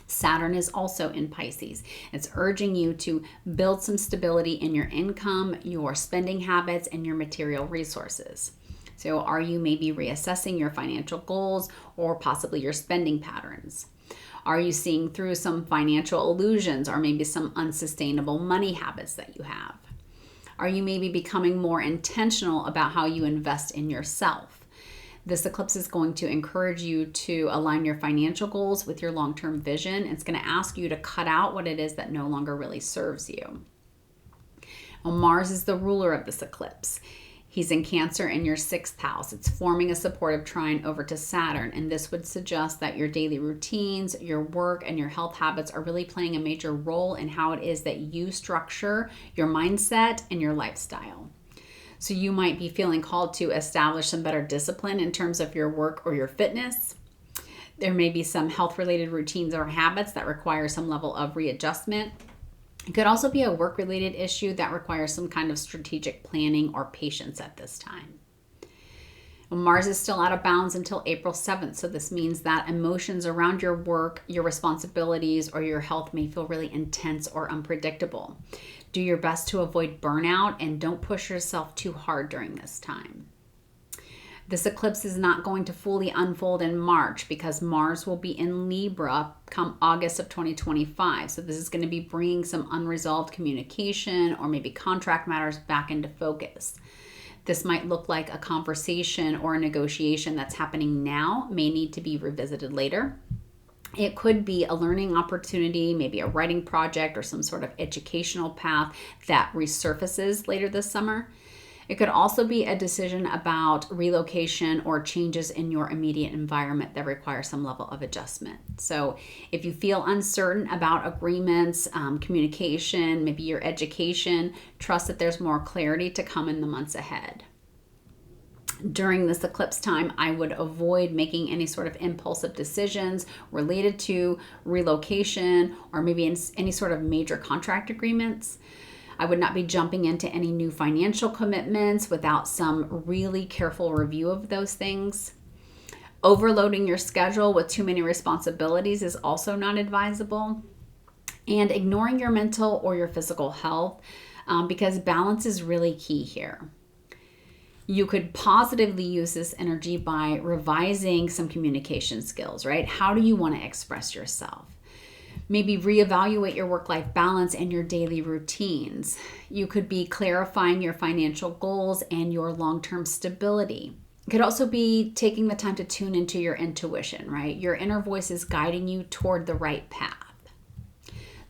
Saturn is also in Pisces. It's urging you to build some stability in your income, your spending habits, and your material resources. So are you maybe reassessing your financial goals or possibly your spending patterns? Are you seeing through some financial illusions or maybe some unsustainable money habits that you have? Are you maybe becoming more intentional about how you invest in yourself? This eclipse is going to encourage you to align your financial goals with your long-term vision. It's going to ask you to cut out what it is that no longer really serves you. Well, Mars is the ruler of this eclipse. He's in Cancer in your 6th house. It's forming a supportive trine over to Saturn, and this would suggest that your daily routines, your work, and your health habits are really playing a major role in how it is that you structure your mindset and your lifestyle. So you might be feeling called to establish some better discipline in terms of your work or your fitness. There may be some health-related routines or habits that require some level of readjustment. It could also be a work-related issue that requires some kind of strategic planning or patience at this time. Mars is still out of bounds until April 7th, so this means that emotions around your work, your responsibilities, or your health may feel really intense or unpredictable. Do your best to avoid burnout and don't push yourself too hard during this time. This eclipse is not going to fully unfold in March because Mars will be in Libra come August of 2025. So this is going to be bringing some unresolved communication or maybe contract matters back into focus. This might look like a conversation or a negotiation that's happening now may need to be revisited later. It could be a learning opportunity, maybe a writing project or some sort of educational path that resurfaces later this summer. It could also be a decision about relocation or changes in your immediate environment that require some level of adjustment. So if you feel uncertain about agreements, communication, maybe your education, trust that there's more clarity to come in the months ahead. During this eclipse time, I would avoid making any sort of impulsive decisions related to relocation or maybe any sort of major contract agreements. I would not be jumping into any new financial commitments without some really careful review of those things. Overloading your schedule with too many responsibilities is also not advisable. And ignoring your mental or your physical health because balance is really key here. You could positively use this energy by revising some communication skills, right? How do you want to express yourself? Maybe reevaluate your work-life balance and your daily routines. You could be clarifying your financial goals and your long-term stability. It could also be taking the time to tune into your intuition, right? Your inner voice is guiding you toward the right path.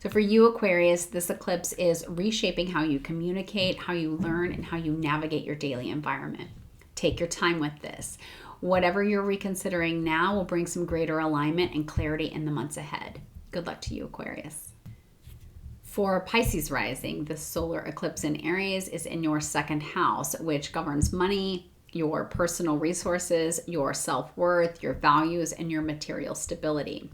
So for you, Aquarius, this eclipse is reshaping how you communicate, how you learn, and how you navigate your daily environment. Take your time with this. Whatever you're reconsidering now will bring some greater alignment and clarity in the months ahead. Good luck to you, Aquarius. For Pisces rising, the solar eclipse in Aries is in your 2nd house, which governs money, your personal resources, your self-worth, your values, and your material stability.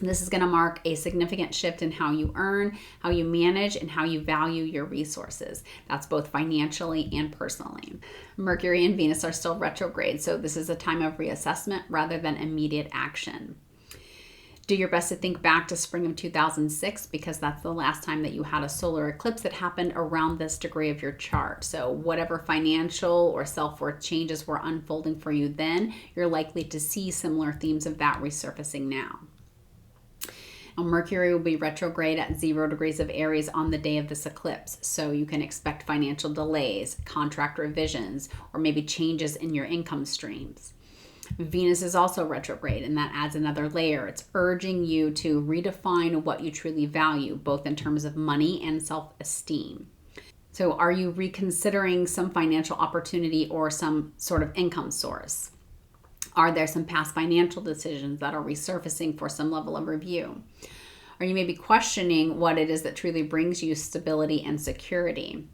This is going to mark a significant shift in how you earn, how you manage, and how you value your resources. That's both financially and personally. Mercury and Venus are still retrograde, so this is a time of reassessment rather than immediate action. Do your best to think back to spring of 2006 because that's the last time that you had a solar eclipse that happened around this degree of your chart. So whatever financial or self-worth changes were unfolding for you then, you're likely to see similar themes of that resurfacing now. Mercury will be retrograde at 0 degrees of Aries on the day of this eclipse. So you can expect financial delays, contract revisions, or maybe changes in your income streams. Venus is also retrograde, and that adds another layer. It's urging you to redefine what you truly value, both in terms of money and self-esteem. So are you reconsidering some financial opportunity or some sort of income source? Are there some past financial decisions that are resurfacing for some level of review? Are you maybe questioning what it is that truly brings you stability and security?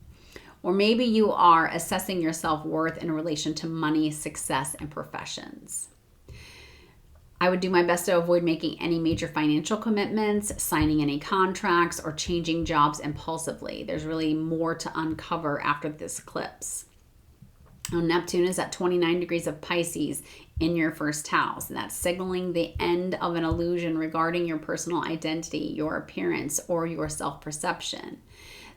Or maybe you are assessing your self-worth in relation to money, success, and professions. I would do my best to avoid making any major financial commitments, signing any contracts, or changing jobs impulsively. There's really more to uncover after this eclipse. Now, Neptune is at 29 degrees of Pisces in your 1st house, and that's signaling the end of an illusion regarding your personal identity, your appearance, or your self-perception.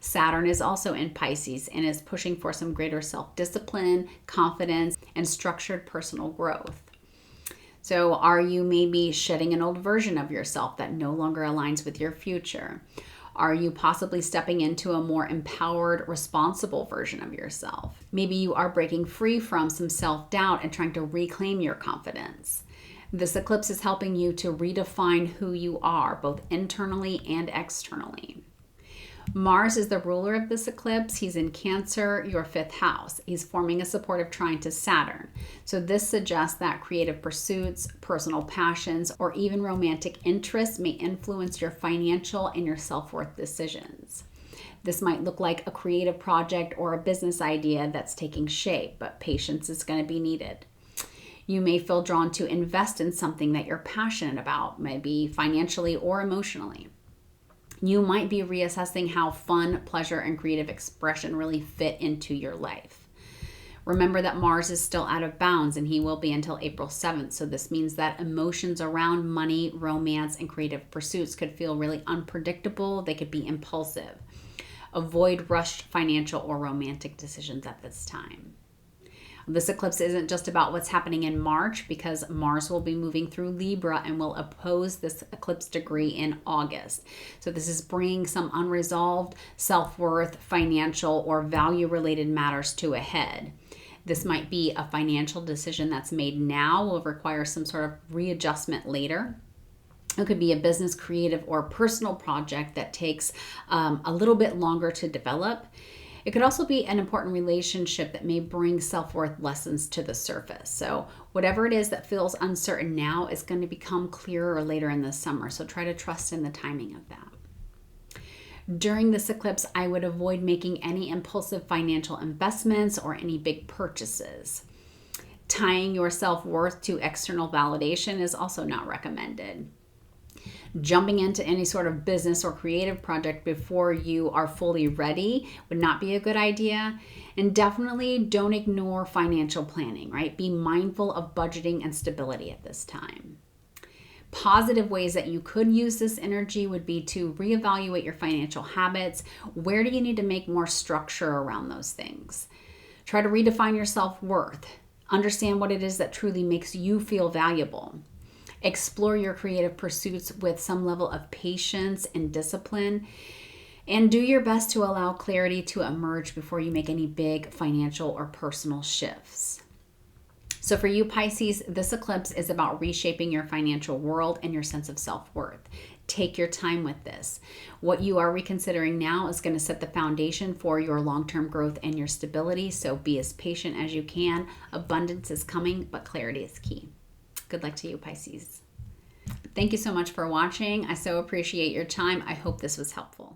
Saturn is also in Pisces and is pushing for some greater self-discipline, confidence, and structured personal growth. So are you maybe shedding an old version of yourself that no longer aligns with your future? Are you possibly stepping into a more empowered, responsible version of yourself? Maybe you are breaking free from some self-doubt and trying to reclaim your confidence. This eclipse is helping you to redefine who you are, both internally and externally. Mars is the ruler of this eclipse. He's in Cancer, your 5th house. He's forming a supportive trine to Saturn. So this suggests that creative pursuits, personal passions, or even romantic interests may influence your financial and your self-worth decisions. This might look like a creative project or a business idea that's taking shape, but patience is going to be needed. You may feel drawn to invest in something that you're passionate about, maybe financially or emotionally. You might be reassessing how fun, pleasure, and creative expression really fit into your life. Remember that Mars is still out of bounds, and he will be until April 7th. So this means that emotions around money, romance, and creative pursuits could feel really unpredictable. They could be impulsive. Avoid rushed financial or romantic decisions at this time. This eclipse isn't just about what's happening in March, because Mars will be moving through Libra and will oppose this eclipse degree in August. So this is bringing some unresolved self-worth, financial, or value-related matters to a head. This might be a financial decision that's made now, will require some sort of readjustment later. It could be a business, creative, or personal project that takes a little bit longer to develop. It could also be an important relationship that may bring self-worth lessons to the surface. So whatever it is that feels uncertain now is going to become clearer later in the summer. So try to trust in the timing of that. During this eclipse, I would avoid making any impulsive financial investments or any big purchases. Tying your self-worth to external validation is also not recommended. Jumping into any sort of business or creative project before you are fully ready would not be a good idea. And definitely don't ignore financial planning, right? Be mindful of budgeting and stability at this time. Positive ways that you could use this energy would be to reevaluate your financial habits. Where do you need to make more structure around those things? Try to redefine your self-worth. Understand what it is that truly makes you feel valuable. Explore your creative pursuits with some level of patience and discipline, and do your best to allow clarity to emerge before you make any big financial or personal shifts. So for you, Pisces, this eclipse is about reshaping your financial world and your sense of self-worth. Take your time with this. What you are reconsidering now is going to set the foundation for your long-term growth and your stability, so be as patient as you can. Abundance is coming, but clarity is key. Good luck to you, Pisces. Thank you so much for watching. I so appreciate your time. I hope this was helpful.